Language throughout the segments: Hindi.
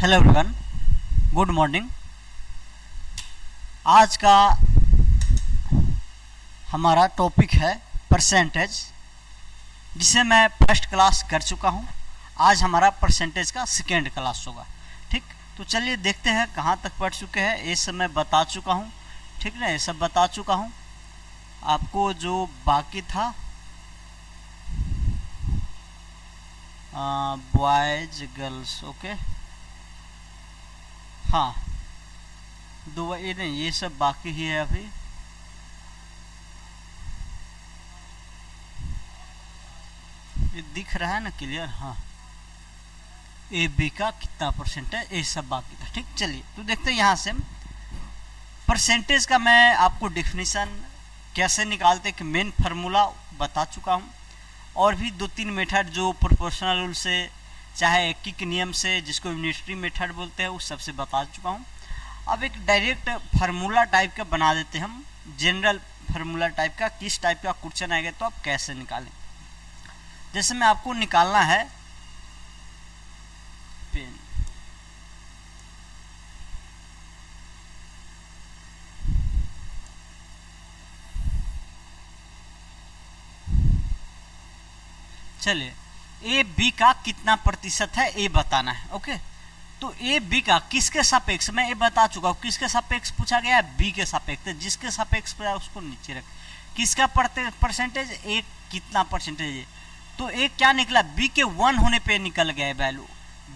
Hello everyone, good morning. आज का हमारा टॉपिक है परसेंटेज, जिसे मैं फर्स्ट क्लास कर चुका हूं। आज हमारा परसेंटेज का सेकेंड क्लास होगा। ठीक, तो चलिए देखते हैं कहां तक पढ़ चुके हैं। ये सब मैं बता चुका हूं, ठीक ना, ये सब बता चुका हूं। आपको जो बाकी था बॉयज गर्ल्स, ओके, हाँ, दो ये नहीं, ये सब बाकी ही है अभी। ये दिख रहा है ना क्लियर? हाँ, ए बी का कितना परसेंट है, ये सब बाकी था। ठीक, चलिए तो देखते हैं यहाँ से परसेंटेज का। मैं आपको डिफिनीशन कैसे निकालते कि मेन फार्मूला बता चुका हूँ, और भी दो तीन मेथड जो प्रोपोर्शनल रूल से चाहे एक नियम से, जिसको यूनिटरी मेथड बोलते हैं, उस सबसे बता चुका हूँ। अब एक डायरेक्ट फार्मूला टाइप का बना देते हैं हम, जनरल फार्मूला टाइप का। किस टाइप का क्वेश्चन आएगा तो आप कैसे निकालें। जैसे मैं आपको निकालना है पेन, चलिए ए बी का कितना प्रतिशत है ये बताना है। ओके, तो ए बी का किसके सापेक्ष, मैं ये बता चुका हूँ किसके सापेक्ष पूछा गया है, बी के सापेक्ष। जिसके सापेक्ष पूछा उसको नीचे रख। किसका परसेंटेज, ए कितना परसेंटेज है, तो ए क्या निकला, बी के 1 होने पे निकल गया है वैल्यू।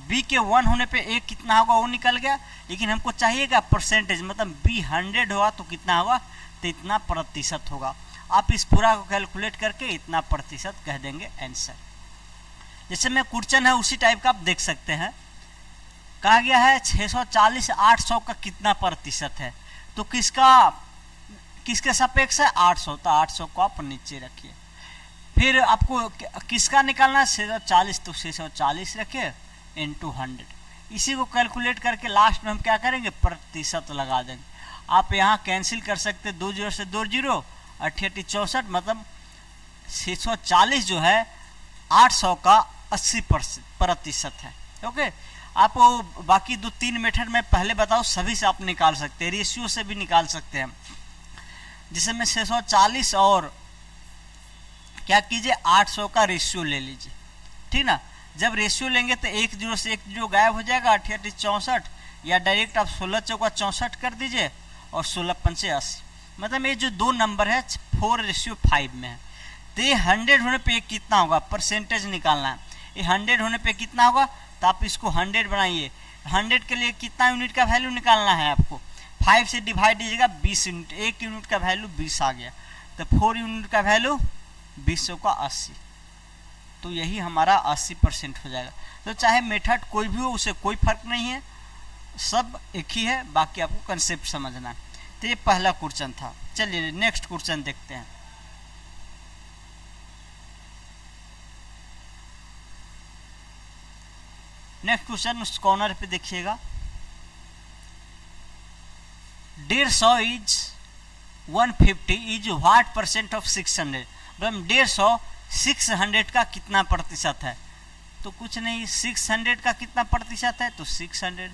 बी के 1 होने पे ए कितना होगा वो निकल गया, लेकिन हमको चाहिएगा परसेंटेज, मतलब बी 100 होगा तो कितना होगा, तो इतना प्रतिशत होगा। आप इस पूरा को कैलकुलेट करके इतना प्रतिशत कह देंगे आंसर। जैसे मैं क्वेश्चन है उसी टाइप का आप देख सकते हैं। कहा गया है 640 800 का कितना प्रतिशत है, तो किसके सापेक्ष है, 800, तो 800 को आप नीचे रखिए। फिर आपको किसका निकालना है, 640, तो 640 रखिए इंटू 100। इसी को कैलकुलेट करके लास्ट में हम क्या करेंगे, प्रतिशत लगा देंगे। आप यहाँ कैंसिल कर सकते, 2 जीरो से 2 जीरो, 88 64, मतलब 640 जो है 800 का 80% है। ओके, आप बाकी दो तीन मेथड में पहले बताओ, सभी से आप निकाल सकते हैं, रेशियो से भी निकाल सकते हैं। जिसे में 640 और क्या कीजिए 800 का रेशियो ले लीजिए, ठीक ना। जब रेशियो लेंगे तो 1 जीरो से 1 जीरो गायब हो जाएगा, 88 64, या डायरेक्ट आप 16 चौका 64 कर दीजिए और 16 पंचे 80। मतलब ये जो दो नंबर है 4:5 में है, तो ये 100 होने पे कितना होगा, परसेंटेज निकालना है। ये 100 होने पे कितना होगा, तो आप इसको 100 बनाइए। 100 के लिए कितना यूनिट का वैल्यू निकालना है आपको, 5 से डिवाइड दीजिएगा, 20 यूनिट। 1 यूनिट का वैल्यू 20 आ गया, तो 4 यूनिट का वैल्यू 20 का 80, तो यही हमारा 80% हो जाएगा। तो चाहे मेथड कोई भी हो, उसे कोई फर्क नहीं है, सब एक ही है, बाकी आपको कंसेप्ट समझना है। तो ये पहला क्वेश्चन था। चलिए नेक्स्ट क्वेश्चन देखते हैं। नेक्स्ट क्वेश्चन उस कॉर्नर पे देखिएगा, 150 is 150 is what percent of 600। मतलब 150 600 का कितना प्रतिशत है, तो कुछ नहीं, 600 का कितना प्रतिशत है, तो 600।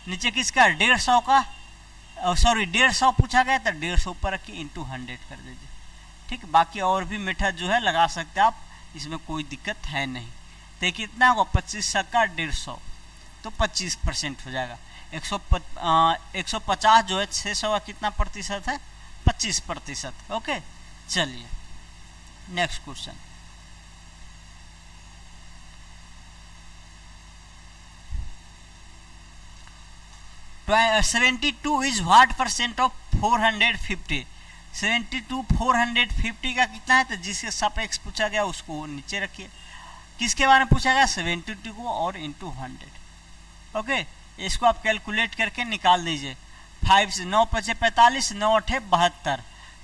नीचे किसका, 150 का, सॉरी 150 पूछा गया, तो 150 ऊपर रखिए इंटू 100 कर दीजिए। ठीक, बाकी और भी मेथड जो है लगा सकते हैं आप, इसमें कोई दिक्कत है नहीं। तो कितना होगा, 25 का 150, तो 25% हो जाएगा। 150 जो है 600 का कितना प्रतिशत है, 25%। ओके, चलिए नेक्स्ट क्वेश्चन। तो 72 इज व्हाट परसेंट ऑफ 450। 72 450 का कितना है, तो जिसके सापेक्ष पूछा गया उसको नीचे रखिए। किसके बारे में पूछा गया, 72 को और इंटू 100। ओके, इसको आप कैलकुलेट करके निकाल दीजिए। 5 से 9 5 45, 9 8 72,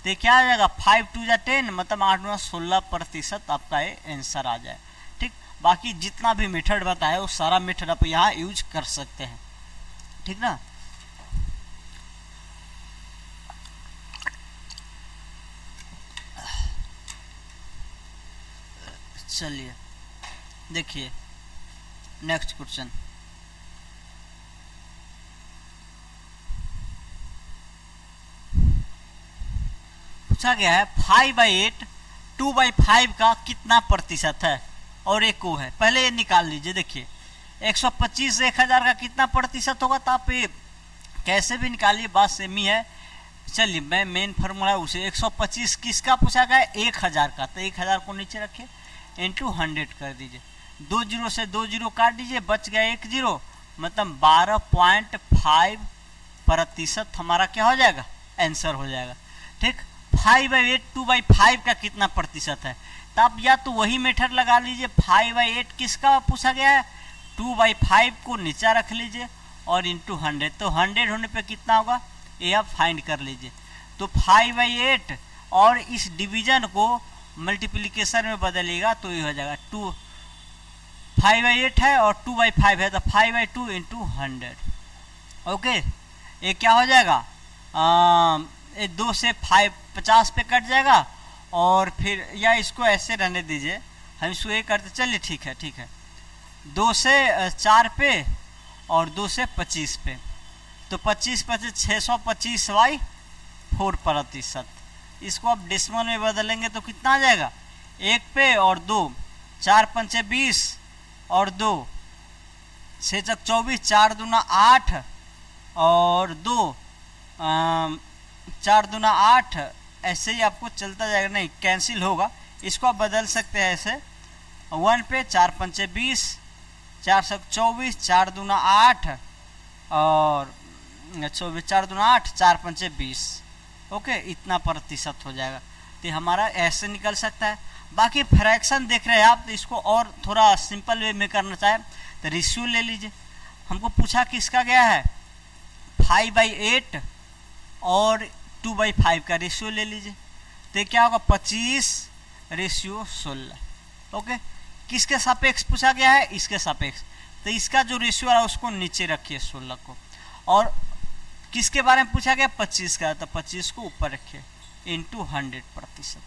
तो क्या आ जाएगा, 5 2 जा 10, मतलब 8 9 16% आपका ये आंसर आ जाए। ठीक, बाकी जितना भी मेथड बताया वो सारा मेथड आप यहाँ यूज कर सकते हैं, ठीक ना। चलिए देखिए नेक्स्ट क्वेश्चन। पूछा गया है 5/8 2/5 का कितना प्रतिशत है, और एक वो है, पहले ये निकाल लीजिए। देखिए 125 से 1000 का कितना प्रतिशत होगा, तो आप ये कैसे भी निकालिए, बात सेम ही है। चलिए मैं मेन फार्मूला उसे 125 किसका पूछा गया है, 1000 का, तो 1000 को नीचे रखिए इंटू 100 कर दीजिए। 2 जीरो से 2 जीरो काट दीजिए, बच गया 1 जीरो, मतलब 12.5% हमारा क्या हो जाएगा, आंसर हो जाएगा। ठीक, 5/8 2/5 का कितना प्रतिशत है, तो आप या तो वही मेथड लगा लीजिए। 5/8 किसका पूछा गया है, 2/5 को नीचा रख लीजिए और इंटू 100, तो 100 होने पे कितना होगा, ये आप फाइंड कर लीजिए। तो 5/8 और इस डिवीजन को मल्टीप्लिकेशन में बदलिएगा तो ये हो जाएगा 5/8 है और 2/5 है, तो 5/2 इंटू 100। ओके, ये क्या हो जाएगा, ये 2 से 5 50 पे कट जाएगा, और फिर या इसको ऐसे रहने दीजिए, हम इसको ये करते, चलिए ठीक है 2 से 4 पे और 2 से 25 पे, तो 25 25 625/4%। इसको आप डेसिमल में बदलेंगे तो कितना आ जाएगा, 1 पे और 2, 4 पंचे 20 और 2 6 चक 24, 4 दूना 8 और 2 4 दूना 8, ऐसे ही आपको चलता जाएगा, नहीं कैंसिल होगा, इसको आप बदल सकते हैं ऐसे 1 पे 4 पंचे 20, 4 सक 24, 4 दूना 8 और 24, 4 दूना 8, 4 पंचे 20। ओके, इतना प्रतिशत हो जाएगा, तो हमारा ऐसे निकल सकता है। बाकी फ्रैक्शन देख रहे हैं आप, तो इसको और थोड़ा सिंपल वे में करना चाहे तो रेशियो ले लीजिए। हमको पूछा किसका गया है, 5/8 और 2/5 का रेशियो ले लीजिए, तो क्या होगा 25/16। ओके, किसके सापेक्ष पूछा गया है, इसके सापेक्ष, तो इसका जो रेशियो है उसको नीचे रखिए 16 को, और किसके बारे में पूछा गया 25 का, तो 25 को ऊपर रखिए इंटू 100%।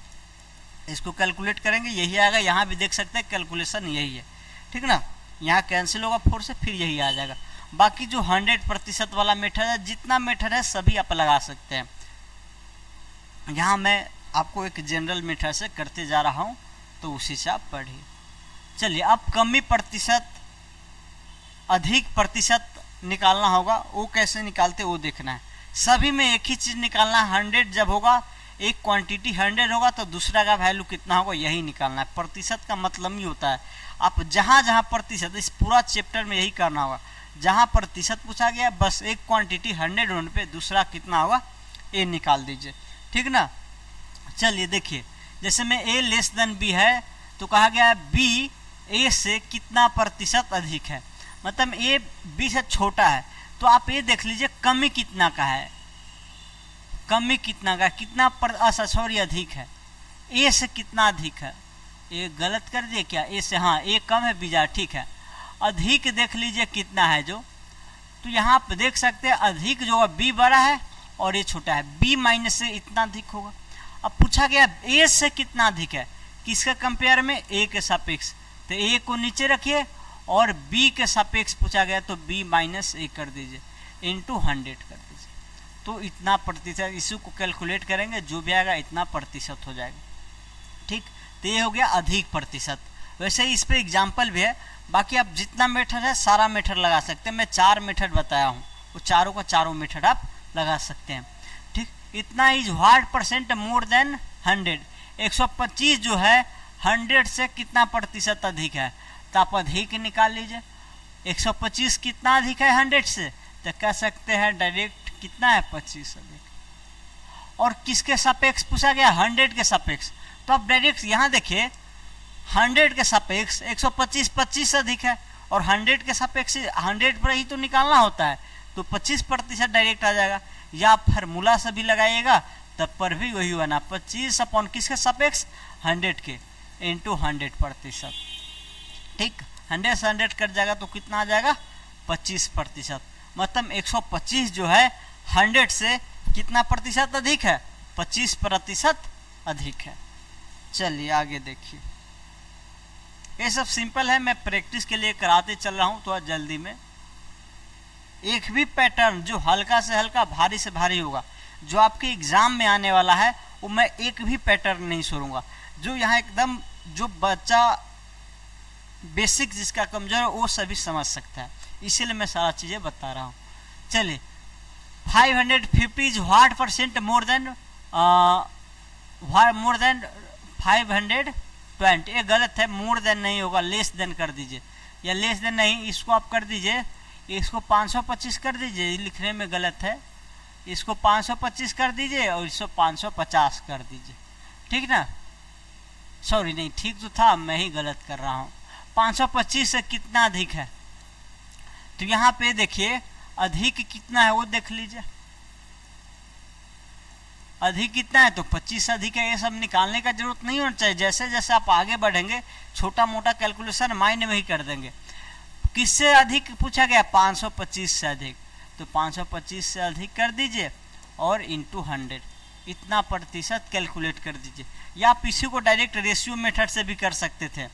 इसको कैलकुलेट करेंगे यही आएगा, यहाँ भी देख सकते हैं कैलकुलेशन यही है, ठीक ना, यहाँ कैंसिल होगा 4 से, फिर यही आ जाएगा। बाकी जो 100% वाला मेथड है, जितना मेथड है सभी आप लगा सकते हैं, यहाँ मैं आपको एक जनरल मेथड से करते जा रहा हूँ, तो उसी से आप पढ़िए। चलिए अब कमी प्रतिशत अधिक प्रतिशत निकालना होगा, वो कैसे निकालते वो देखना है। सभी में एक ही चीज निकालना है, 100 जब होगा, एक क्वांटिटी 100 होगा तो दूसरा का वैल्यू कितना होगा यही निकालना है। प्रतिशत का मतलब ही होता है, आप जहाँ जहाँ प्रतिशत, इस पूरा चैप्टर में यही करना होगा, जहाँ प्रतिशत पूछा गया बस एक क्वांटिटी 100 होने पे दूसरा कितना होगा ये निकाल दीजिए, ठीक ना। चलिए देखिए, जैसे में a लेस देन b है, तो कहा गया है b a से कितना प्रतिशत अधिक है, मतलब a b से छोटा है, तो आप ये देख लीजिए कमी कितना का है, कमी कितना का, कितना सॉरी अधिक है, a से कितना अधिक है, ये गलत कर दिए क्या, a से, हाँ a कम है b ज़्यादा, ठीक है। अधिक देख लीजिए कितना है जो, तो यहाँ आप देख सकते हैं अधिक जो है b बड़ा है और ये छोटा है, b माइनस से इतना अधिक होगा। अब पूछा गया a से कितना अधिक है, किसके कंपेयर में, a के सापेक्ष, तो a को नीचे रखिए और b के सापेक्ष पूछा गया तो b माइनस a कर दीजिए इंटू 100 कर दीजिए, तो इतना प्रतिशत, इसी को कैलकुलेट करेंगे जो भी आएगा इतना प्रतिशत हो जाएगा, ठीक। तो ये हो गया अधिक प्रतिशत। वैसे ही इस पर एग्जाम्पल भी है, बाकी आप जितना मेथड है सारा मेथड लगा सकते हैं, मैं 4 मेथड बताया हूँ, वो चारों का चारों मेथड आप लगा सकते हैं, ठीक। इतना is what percent more than 100, 125 जो है 100 से कितना प्रतिशत अधिक है, तो आप अधिक निकाल लीजिए। 125 कितना अधिक है 100 से, तो कह सकते हैं डायरेक्ट कितना है 25 अधिक। और किसके सापेक्ष पूछा गया, 100 के सापेक्ष, तो आप डायरेक्ट यहाँ देखिए 100 के सापेक्ष 125 25 अधिक है, और 100 के सापेक्ष 100 पर ही तो निकालना होता है, तो 25% डायरेक्ट आ जाएगा, या फार्मूला से भी लगाइएगा तब पर भी वही बना 25 अपॉन किसके सापेक्ष 100 के इंटू 100%, ठीक। 100 से 100 कट जाएगा तो कितना आ जाएगा 25%, मतलब 125 जो है 100 से कितना प्रतिशत अधिक है, 25% अधिक है। चलिए आगे देखिए, ये सब सिंपल है, मैं प्रैक्टिस के लिए कराते चल रहा हूँ थोड़ा जल्दी में। एक भी पैटर्न जो हल्का से हल्का भारी से भारी होगा, जो आपके एग्जाम में आने वाला है, वो मैं एक भी पैटर्न नहीं छोड़ूंगा। जो यहाँ एकदम जो बच्चा बेसिक जिसका कमजोर है वो सभी समझ सकता है, इसीलिए मैं सारा चीजें बता रहा हूँ। चलिए 550 is what percent more than 520। ये गलत है, मोर देन नहीं होगा, लेस देन कर दीजिए, या लेस देन नहीं, इसको आप कर दीजिए, इसको 525 कर दीजिए, लिखने में गलत है, इसको 525 कर दीजिए और इसको 550 कर दीजिए, ठीक ना। सॉरी नहीं, ठीक तो था, मैं ही गलत कर रहा हूँ। 525 से कितना अधिक है, तो यहाँ पे देखिए अधिक कितना है वो देख लीजिए, अधिक कितना है तो 25 अधिक है। ये सब निकालने का जरूरत नहीं होना चाहिए, जैसे जैसे आप आगे बढ़ेंगे छोटा मोटा कैलकुलेशन माइंड में ही कर देंगे। किससे अधिक पूछा गया, 525 से अधिक, तो 525 से अधिक कर दीजिए और इंटू 100, इतना प्रतिशत कैलकुलेट कर दीजिए। या आप इसी को डायरेक्ट रेशियो मेथड से भी कर सकते थे।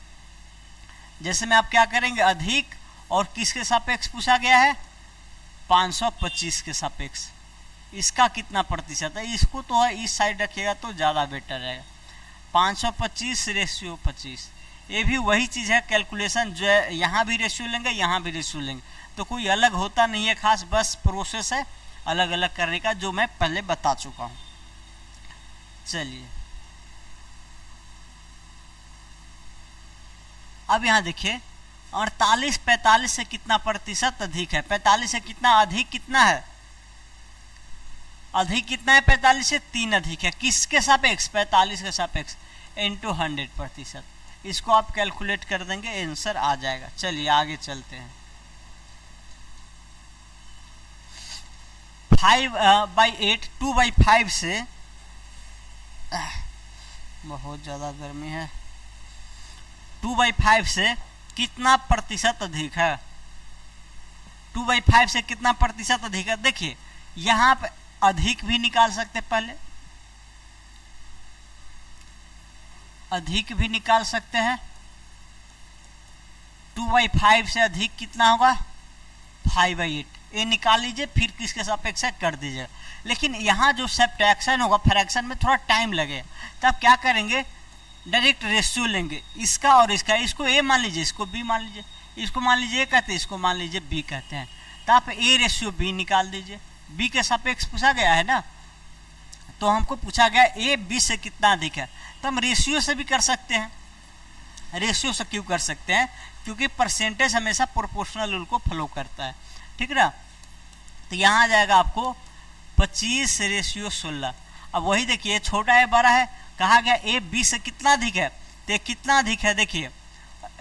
जैसे में आप क्या करेंगे, अधिक और किसके सापेक्ष पूछा गया है, 525 के सापेक्ष, इसका कितना प्रतिशत है, इसको तो है इस साइड रखिएगा तो ज़्यादा बेटर रहेगा। 525 रेशियो 25, ये भी वही चीज़ है कैलकुलेशन, जो है यहाँ भी रेशियो लेंगे यहाँ भी रेशियो लेंगे, तो कोई अलग होता नहीं है खास, बस प्रोसेस है अलग अलग करने का, जो मैं पहले बता चुका हूँ। चलिए अब यहाँ देखिए 48 45 से कितना प्रतिशत अधिक है, 45 से कितना अधिक, कितना है अधिक, कितना है 45 से 3 अधिक है, किसके सापेक्ष, 45 के सापेक्ष, इंटू 100%। इसको आप कैलकुलेट कर देंगे, आंसर आ जाएगा। चलिए आगे चलते हैं। 5/8 2/5 से, बहुत ज़्यादा गर्मी है, 2/5 से कितना प्रतिशत अधिक है, 2/5 से कितना प्रतिशत अधिक है। देखिए यहाँ पे अधिक भी निकाल सकते, पहले अधिक भी निकाल सकते हैं। 2/5 से अधिक कितना होगा, 5/8, ये निकाल लीजिए, फिर किसके सापेक्ष कर दीजिए। लेकिन यहाँ जो सब्ट्रैक्शन होगा, फ्रैक्शन में थोड़ा टाइम लगे, तब क्या करेंगे, डायरेक्ट रेशियो लेंगे, इसका और इसका, इसको ए मान लीजिए, इसको बी मान लीजिए, इसको मान लीजिए ए कहते हैं, इसको मान लीजिए बी कहते हैं, तो आप ए रेशियो बी निकाल दीजिए। बी के सापेक्ष पूछा गया है ना, तो हमको पूछा गया ए बी से कितना अधिक है, तो हम रेशियो से भी कर सकते हैं। रेशियो से क्यों कर सकते हैं, क्योंकि परसेंटेज हमेशा प्रोपोर्शनल रूल को फॉलो करता है, ठीक ना। तो यहाँ आ जाएगा आपको 25/16। अब वही देखिए, छोटा है बड़ा है, कहा गया ए बी से कितना अधिक है, तो कितना अधिक है, देखिए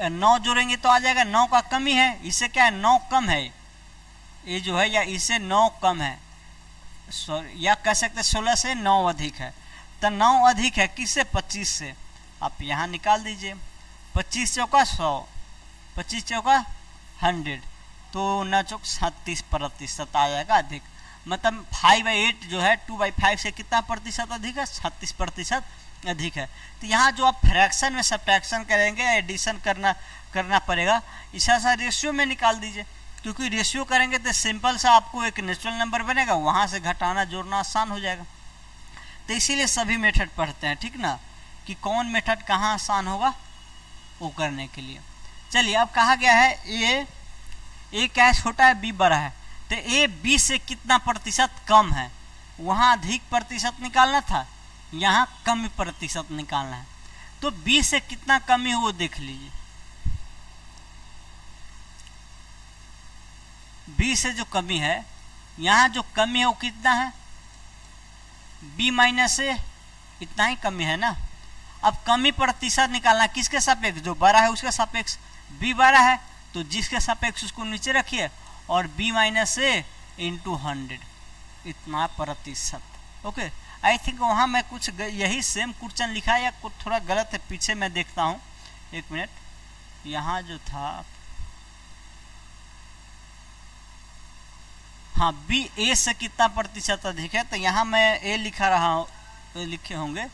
9 जोड़ेंगे तो आ जाएगा, 9 का कमी है, इससे क्या है 9 कम है, ये जो है, या इससे 9 कम है, या कह सकते 16 से 9 अधिक है, तो 9 अधिक है किससे, 25 से। आप यहाँ निकाल दीजिए, 25 चौका 100, 25 चौका 100, तो 9 चौक 37% आ जाएगा अधिक। मतलब 5/8 जो है 2/5 से कितना प्रतिशत अधिक है, 36% अधिक है। तो यहाँ जो आप फ्रैक्शन में सब्ट्रैक्शन करेंगे, एडिशन करना पड़ेगा, इसा सा रेशियो में निकाल दीजिए, क्योंकि रेशियो करेंगे तो सिंपल सा आपको एक नेचुरल नंबर बनेगा, वहाँ से घटाना जोड़ना आसान हो जाएगा। तो इसीलिए सभी मेथड पढ़ते हैं, ठीक ना, कि कौन मेथड कहाँ आसान होगा वो करने के लिए। चलिए अब कहा गया है ए क्या है, छोटा है, बी बड़ा है, तो ए बी से कितना प्रतिशत कम है, वहाँ अधिक प्रतिशत निकालना था, यहाँ कम प्रतिशत निकालना है, तो बी से कितना कमी हो वो देख लीजिए। बी से जो कमी है, यहाँ जो कमी है वो कितना है, बी माइनस ए, इतना ही कमी है ना। अब कमी प्रतिशत निकालना किसके सापेक्ष, जो बड़ा है उसके सापेक्ष, बी बड़ा है तो जिसके सापेक्ष उसको नीचे रखिए, और बी माइनस ए इंटू 100, इतना प्रतिशत। ओके, आई थिंक वहाँ मैं कुछ यही सेम क्वेश्चन लिखा है या कुछ थोड़ा गलत है, पीछे मैं देखता हूँ, एक मिनट। यहाँ जो था, हाँ, बी ए से कितना प्रतिशत अधिक है, तो यहाँ मैं ए लिखा रहा हूँ, लिखे होंगे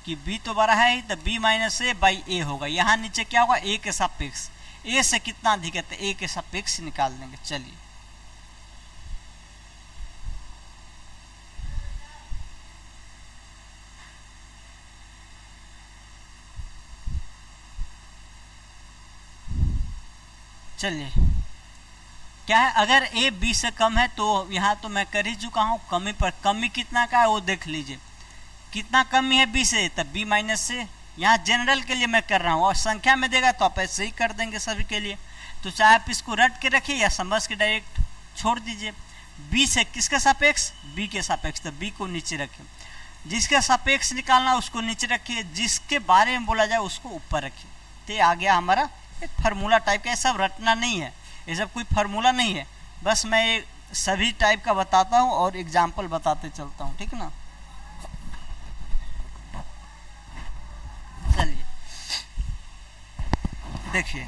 कि बी तो बड़ा है ही, तो बी माइनस ए बाई ए होगा। यहाँ नीचे क्या होगा, ए के सापेक्ष, ए से कितना अधिक है तो ए के सापेक्ष निकाल देंगे। चलिए चलिए क्या है, अगर ए बी से कम है तो यहाँ तो मैं कर ही चुका हूँ कमी पर, कमी कितना का है वो देख लीजिए, कितना कमी है बी से, तब बी माइनस से। यहाँ जनरल के लिए मैं कर रहा हूँ और संख्या में देगा तो आप ऐसे ही कर देंगे सभी के लिए। तो चाहे आप इसको रट के रखिए या समझ के डायरेक्ट छोड़ दीजिए। बी से किसके सापेक्ष, बी के सापेक्ष, तो बी को नीचे रखिए, जिसके सापेक्ष निकालना उसको नीचे रखिए, जिसके बारे में बोला जाए उसको ऊपर रखिए। तो आ गया हमारा एक फार्मूला टाइप का, ये सब रटना नहीं है, ये सब कोई फार्मूला नहीं है, बस मैं ये सभी टाइप का बताता हूँ और एग्जाम्पल बताते चलता हूँ, ठीक ना। चलिए देखिए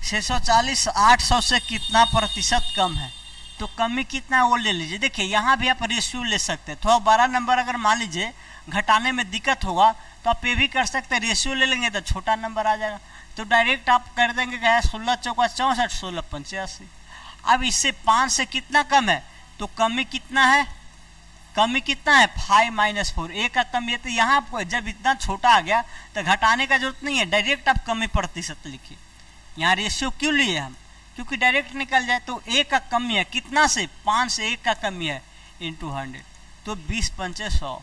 640 800 से कितना प्रतिशत कम है, तो कमी कितना है वो ले लीजिए। देखिए यहाँ भी आप रेशियो ले सकते हैं, थोड़ा बड़ा नंबर अगर मान लीजिए घटाने में दिक्कत होगा तो आप ये भी कर सकते हैं, रेशियो ले लेंगे तो छोटा नंबर आ जाएगा, तो डायरेक्ट आप कर देंगे क्या है 16 चौका 64 16 85। अब इससे 5 से कितना कम है, तो कमी कितना है, कमी कितना है 5 - 4, ए का कमी है। तो यहाँ आपको जब इतना छोटा आ गया तो घटाने का जरूरत नहीं है, डायरेक्ट आप कमी प्रतिशत लिखिए। यहाँ रेशियो क्यों लिए हम, क्योंकि डायरेक्ट निकल जाए। तो ए का कमी है कितना से, 5 से ए का कमी है इंटू 100, तो 20 × 5 = 100,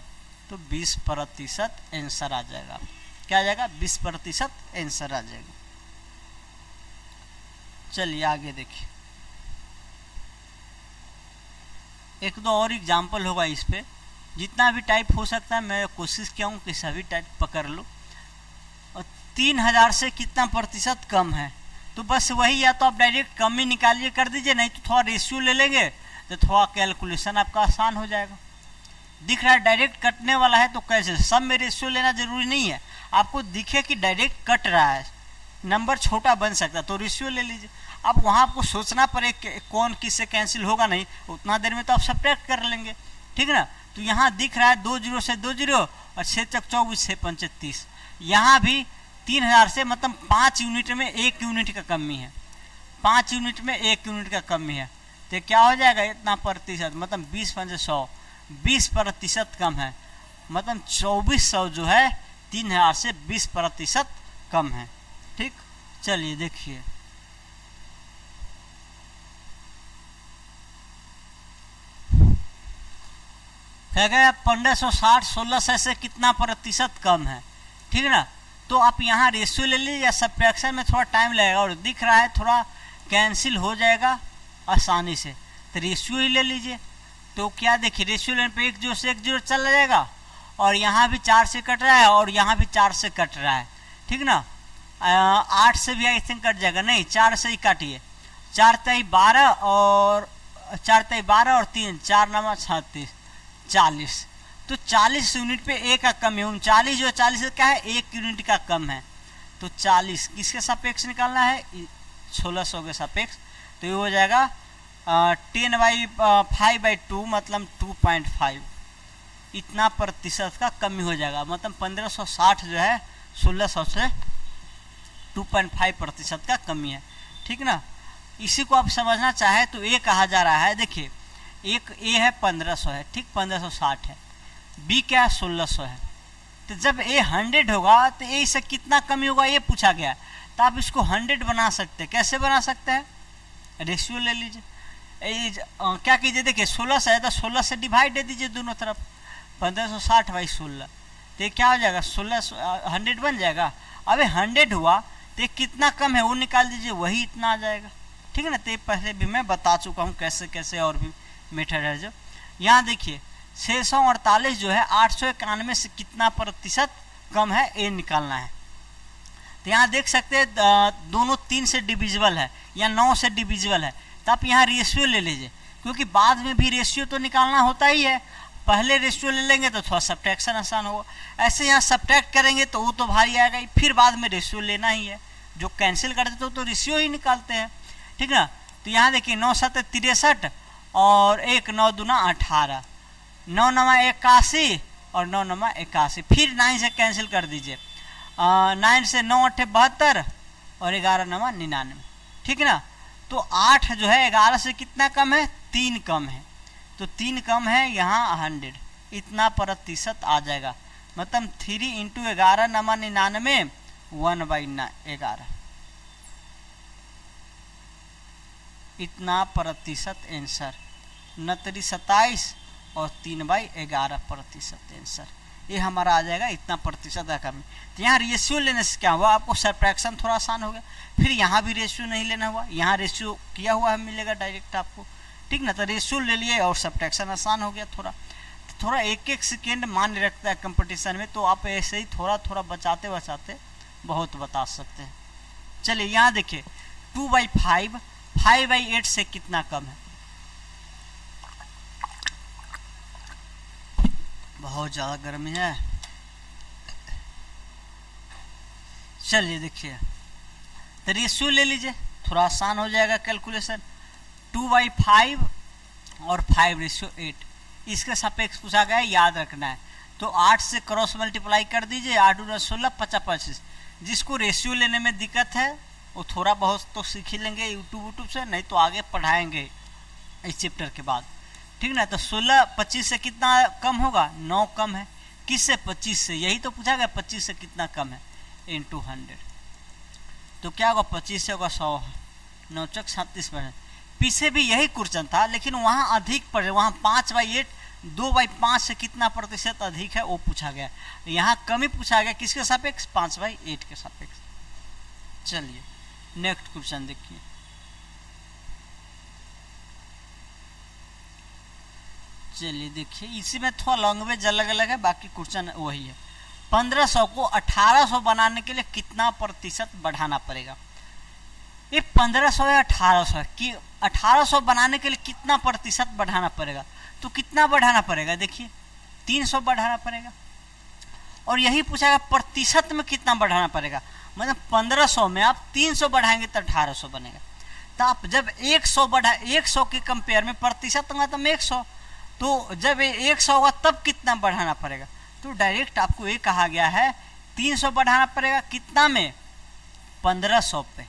तो 20% आंसर आ जाएगा। क्या आ जाएगा, 20% आंसर आ जाएगा। चलिए आगे देखिए, एक दो और एग्जाम्पल होगा इस पे, जितना भी टाइप हो सकता है मैं कोशिश किया हूँ कि सभी टाइप पकड़ लो। और 3000 से कितना प्रतिशत कम है, तो बस वही, या तो आप डायरेक्ट कमी निकालिए कर दीजिए, नहीं तो थोड़ा रेशियो ले लेंगे तो थोड़ा कैलकुलेशन आपका आसान हो जाएगा। दिख रहा है डायरेक्ट कटने वाला है तो कैसे, सब में रेशियो लेना जरूरी नहीं है, आपको दिखे कि डायरेक्ट कट रहा है, नंबर छोटा बन सकता है तो रेशियो ले लीजिए। अब वहाँ आपको सोचना पड़े कौन किससे कैंसिल होगा नहीं, उतना देर में तो आप सब्ट्रैक्ट कर लेंगे, ठीक है ना। तो यहाँ दिख रहा है 2 0 से 2 0 और 6 × 24 6 × 5 = 30। यहाँ भी 3000 से मतलब 5 यूनिट में 1 यूनिट का कमी है, 5 यूनिट में 1 यूनिट का कमी है, तो क्या हो जाएगा इतना प्रतिशत, मतलब 20 × 5 = 100, 20% कम है, मतलब 2400 जो है 3000 से 20% कम है, ठीक। चलिए देखिए क्या गया 1560 1600 से कितना प्रतिशत कम है, ठीक है ना। तो आप यहाँ रेशियो ले लीजिए या सब्ट्रैक्शन में थोड़ा टाइम लगेगा, और दिख रहा है थोड़ा कैंसिल हो जाएगा आसानी से, तो रेशियो ही ले लीजिए। तो क्या देखिए रेशियो लेने पे 1 0 से 1 0 चला जाएगा, और यहाँ भी 4 से कट रहा है और यहाँ भी 4 से कट रहा है, ठीक ना। 8 से भी आई थिंक कट जाएगा, नहीं 4 से ही काटिए, 4 × 12 और 4 × 12 और 3 4 9 36 40, तो 40 यूनिट पे ए का कम है, 39 जो 40 क्या है 1 यूनिट का कम है, तो 40 किसके सापेक्ष निकालना है 1600 के सापेक्ष, तो ये हो जाएगा 10/5/2 मतलब 2.5, इतना प्रतिशत का कमी हो जाएगा, मतलब 1560 जो है 1600 से 2.5% का कमी है, ठीक ना। इसी को आप समझना चाहे तो ए कहा जा रहा है, देखिए एक ए है 1500 है, ठीक 1560 है, बी क्या है 1600 है, तो जब ए 100 होगा तो ए से कितना कमी होगा ये पूछा गया, तो आप इसको 100 बना सकते हैं। कैसे बना सकते हैं, रेशियो ले लीजिए, क्या कीजिए देखिए 16 है तो 16 से डिवाइड दे दीजिए दोनों तरफ, 1560/16, तो क्या हो जाएगा 100 बन जाएगा। अब 100 हुआ तो कितना कम है वो निकाल दीजिए, वही इतना आ जाएगा, ठीक है ना। तो पहले भी मैं बता चुका हूँ कैसे कैसे, और भी मेथड है जो। यहाँ देखिए 648 जो है 891 से कितना प्रतिशत कम है ये निकालना है। तो यहाँ देख सकते हैं दोनों 3 से डिविजिबल है या 9 से डिविजिबल है, तो आप यहाँ रेशियो ले लीजिए, क्योंकि बाद में भी रेशियो तो निकालना होता ही है, पहले रेशियो ले लेंगे तो थोड़ा सब्ट्रैक्शन आसान होगा। ऐसे यहाँ सब्ट्रैक्ट करेंगे तो वो तो भारी आएगा ही, फिर बाद में रेशियो लेना ही है, जो कैंसिल कर देते तो रेशियो ही निकालते हैं, ठीक ना। तो यहाँ देखिए 9 × 7 = 63 और 1 9 दूना 18, 9 9 81 और 9 9 81, फिर 9 से कैंसिल कर दीजिए, 9 से 9 8 72 और 11 9 99, ठीक है ना। तो 8 जो है 11 से कितना कम है 3 कम है, तो 3 कम है यहाँ 100, इतना प्रतिशत आ जाएगा, मतलब 3 × 11 9 99 1/11, इतना प्रतिशत आंसर, 29 और 3/11% आंसर, ये हमारा आ जाएगा इतना प्रतिशत है कम। तो यहाँ रेशियो लेने से क्या हुआ, आपको सब्ट्रैक्शन थोड़ा आसान हो गया। फिर यहाँ भी रेशियो नहीं लेना हुआ, यहाँ रेशियो किया हुआ है मिलेगा डायरेक्ट आपको, ठीक ना। तो रेशियो ले लिए और सब्ट्रैक्शन आसान हो गया थोड़ा। तो थोड़ा एक सेकेंड मान रखता है कंपटीशन में, तो आप ऐसे ही थोड़ा थोड़ा बचाते बचाते बहुत बता सकते हैं। चलिए यहाँ देखिए 2/5 5/8 से कितना कम है, बहुत ज़्यादा गर्मी है। चलिए देखिए, तो रेशियो ले लीजिए, थोड़ा आसान हो जाएगा कैलकुलेशन। 2/5 और 5/8 इसके सापेक्ष पूछा गया है, याद रखना है। तो 8 से क्रॉस मल्टीप्लाई कर दीजिए, 8 × 16 50 25। जिसको रेशियो लेने में दिक्कत है वो थोड़ा बहुत तो सीख ही लेंगे यूट्यूब से, नहीं तो आगे पढ़ाएंगे इस चैप्टर के बाद, ठीक ना। तो 16 25 से कितना कम होगा, 9 कम है। किससे, 25 से, यही तो पूछा गया 25 से कितना कम है, × 100। तो क्या होगा, 25 से होगा 100, 9 × 37%। पीछे भी यही क्वेश्चन था, लेकिन वहाँ अधिक पड़े, वहाँ 5/8 2/5 से कितना प्रतिशत अधिक है वो पूछा गया। यहाँ कम ही पूछा गया, किसके सापेक्ष, 5/8 के सापेक्ष। चलिए नेक्स्ट क्वेश्चन देखिए। चलिए देखिए, इसी में थोड़ा लैंग्वेज अलग अलग है, बाकी क्वेश्चन वही है। 1500 को 1800 बनाने के लिए कितना प्रतिशत बढ़ाना पड़ेगा। ये 1500 या 1800 कि 1800 बनाने के लिए कितना प्रतिशत बढ़ाना पड़ेगा, तो कितना बढ़ाना पड़ेगा, देखिए 300 बढ़ाना पड़ेगा। और यही पूछा गया प्रतिशत में कितना बढ़ाना पड़ेगा, मतलब 1500 में आप 300 बढ़ाएंगे तो 1800 बनेगा। तो आप जब 100 बढ़ा, 100 के कंपेयर में प्रतिशत होगा तो 100, तो जब 100 होगा तब कितना बढ़ाना पड़ेगा। तो डायरेक्ट आपको ये कहा गया है 300 बढ़ाना पड़ेगा, कितना में, 1500 पे,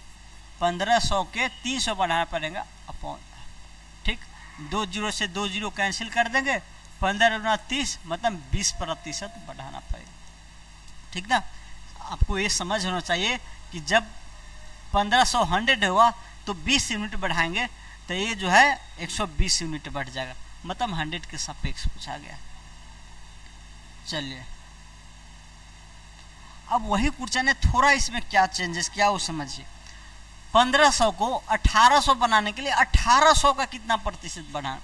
1500 के 300 बढ़ाना पड़ेगा अपॉन, ठीक। 2 0 से 2 0 कैंसिल कर देंगे, 15 × 30 मतलब 20% बढ़ाना पड़ेगा, ठीक ना। आपको ये समझ होना चाहिए कि जब 1500 100 होगा तो 20 यूनिट बढ़ाएंगे तो ये जो है 120 यूनिट बढ़ जाएगा, मतलब 100 के सापेक्ष पूछा गया। चलिए अब वही क्वेश्चन है, थोड़ा इसमें क्या चेंजेस किया वो समझिए। 1500 को 1800 बनाने के लिए 1800 का कितना प्रतिशत बढ़ाना,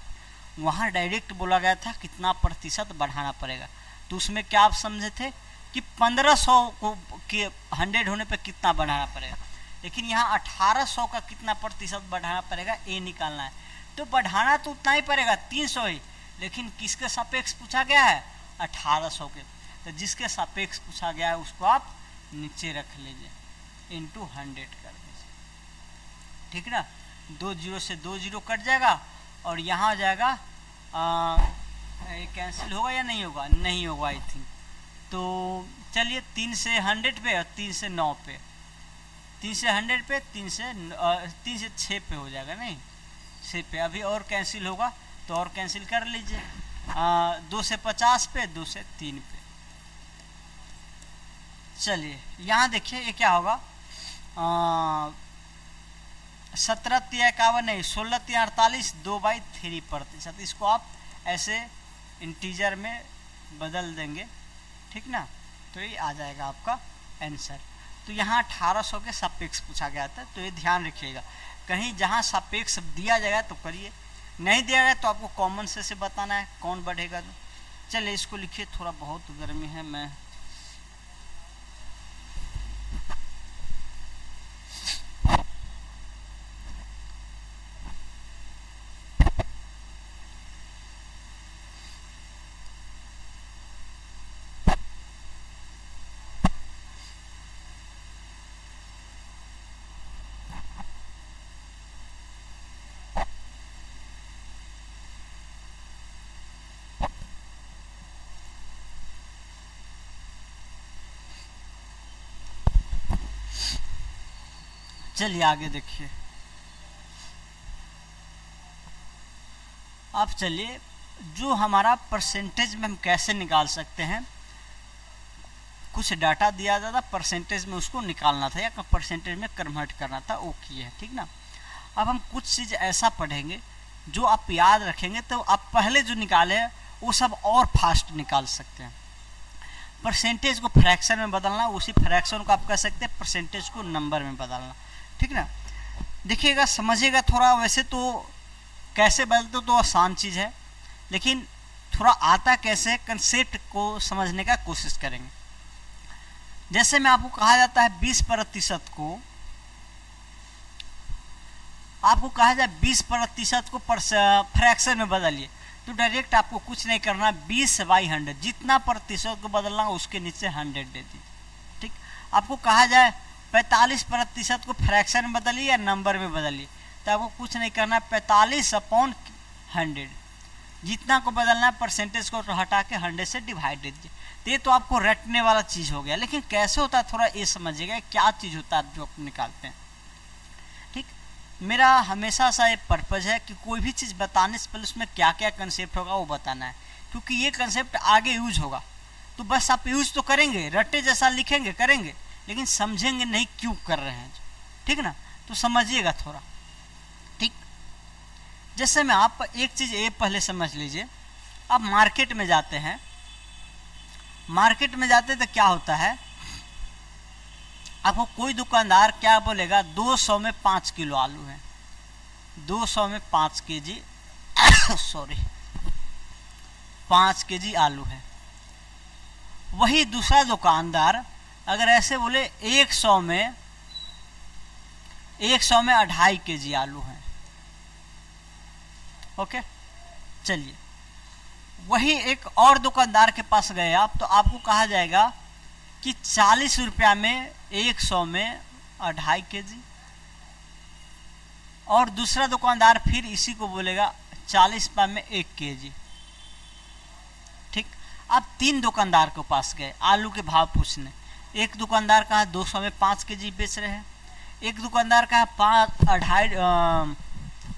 वहाँ डायरेक्ट बोला गया था कितना प्रतिशत बढ़ाना पड़ेगा। तो उसमें क्या आप समझे थे कि 1500 को के 100 होने पर कितना बढ़ाना पड़ेगा, लेकिन यहाँ 1800 का कितना प्रतिशत बढ़ाना पड़ेगा ये निकालना है। तो बढ़ाना तो उतना ही पड़ेगा 300 ही, लेकिन किसके सापेक्ष पूछा गया है, 1800 के। तो जिसके सापेक्ष पूछा गया है उसको आप नीचे रख लीजिए, × 100 कर दीजिए, ठीक ना। 2 0 से 2 0 कट जाएगा और यहाँ आ जाएगा, कैंसिल होगा या नहीं होगा, नहीं होगा आई थिंक। तो चलिए 3 से 100 पे और 3 से 9 पे, 3 से 100 पे, 3 से 6 पे हो जाएगा, नहीं 6 पे। अभी और कैंसिल होगा तो और कैंसिल कर लीजिए, 2 से 50 पे, 2 से 3 पे। चलिए यहाँ देखिए ये क्या होगा, 17 × 51 नहीं, 16 × 48 2/3%। इसको आप ऐसे इंटीजर में बदल देंगे, ठीक ना, तो ये आ जाएगा आपका आंसर। तो यहाँ 1800 के सापेक्ष पूछा गया था, तो ये ध्यान रखिएगा, कहीं जहाँ सापेक्ष दिया जाएगा तो करिए, नहीं दिया गया तो आपको कॉमन से बताना है कौन बढ़ेगा। तो चलिए इसको लिखिए, थोड़ा बहुत गर्मी है, मैं चलिए आगे देखिए। अब चलिए जो हमारा परसेंटेज में हम कैसे निकाल सकते हैं, कुछ डाटा दिया जाता परसेंटेज में उसको निकालना था या परसेंटेज में कन्वर्ट करना था, वो किए है, ठीक ना। अब हम कुछ चीज़ ऐसा पढ़ेंगे जो आप याद रखेंगे तो आप पहले जो निकाले हैं वो सब और फास्ट निकाल सकते हैं। परसेंटेज को फ्रैक्शन में बदलना, उसी फ्रैक्शन को आप कह सकते हैं परसेंटेज को नंबर में बदलना, ठीक ना। देखिएगा, समझिएगा थोड़ा। वैसे तो कैसे बदलते तो आसान चीज़ है, लेकिन थोड़ा आता कैसे, कंसेप्ट को समझने का कोशिश करेंगे। जैसे में आपको कहा जाता है 20% को, आपको कहा जाए 20% को फ्रैक्शन में बदलिए, तो डायरेक्ट आपको कुछ नहीं करना, 20/100 जितना प्रतिशत को बदलना उसके नीचे 100 दे दीजिए, ठीक। आपको कहा जाए 45% को फ्रैक्शन में बदलिए या नंबर में बदलिए, तो आपको कुछ नहीं करना, 45/100 जितना को बदलना है परसेंटेज को हटा के 100 से डिवाइड दे दीजिए। तो ये तो आपको रटने वाला चीज़ हो गया, लेकिन कैसे होता है थोड़ा ये समझिएगा, क्या चीज़ होता है जो आप निकालते हैं, ठीक। मेरा हमेशा सा ये पर्पज़ है कि कोई भी चीज़ बताने से पहले उसमें क्या क्या कंसेप्ट होगा वो बताना है, क्योंकि ये कंसेप्ट आगे यूज होगा। तो बस आप यूज तो करेंगे, रट्टे जैसा लिखेंगे करेंगे, लेकिन समझेंगे नहीं क्यों कर रहे हैं, ठीक ना। तो समझिएगा थोड़ा, ठीक। जैसे में आप एक चीज़ ये पहले समझ लीजिए, आप मार्केट में जाते हैं, मार्केट में जाते तो क्या होता है, आपको कोई दुकानदार क्या बोलेगा, 200 में 5 किलो आलू है, 200 में 5 केजी सॉरी 5 केजी आलू है। वही दूसरा दुकानदार अगर ऐसे बोले 100 में 2.5 केजी आलू है, ओके। चलिए, वही एक और दुकानदार के पास गए आप, तो आपको कहा जाएगा कि 40 रुपया में 100 में 2.5 केजी, और दूसरा दुकानदार फिर इसी को बोलेगा 40 रुपया में 1 केजी, ठीक। आप 3 दुकानदार के पास गए आलू के भाव पूछने। एक दुकानदार कहा 200 में 5 केजी बेच रहे हैं, एक दुकानदार कहा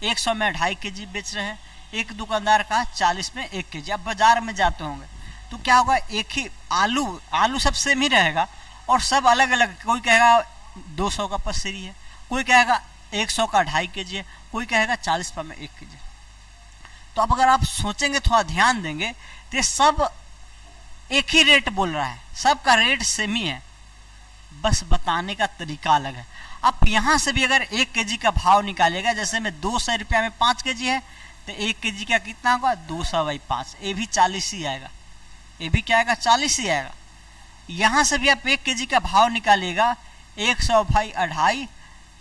100 में 2.5 केजी बेच रहे हैं, एक दुकानदार कहा 40 में 1 केजी। अब बाजार में जाते होंगे तो क्या होगा, एक ही आलू सब सेम ही रहेगा और सब अलग अलग, कोई कहेगा 200 का पसेरी है, कोई कहेगा 100 का 2.5 केजी है, कोई कहेगा 40 रुपये में 1 केजी। तो अब अगर आप सोचेंगे, थोड़ा ध्यान देंगे, तो ये सब एक ही रेट बोल रहा है, सबका रेट सेम ही है, बस बताने का तरीका अलग है। आप यहाँ से भी अगर 1 केजी का भाव निकालेगा, जैसे में 200 रुपया में 5 केजी है, तो 1 केजी का कितना होगा, 200/5, ये भी 40 ही आएगा, ये भी क्या आएगा, 40 ही आएगा। यहाँ से भी आप 1 केजी का भाव निकालेगा 100/2.5,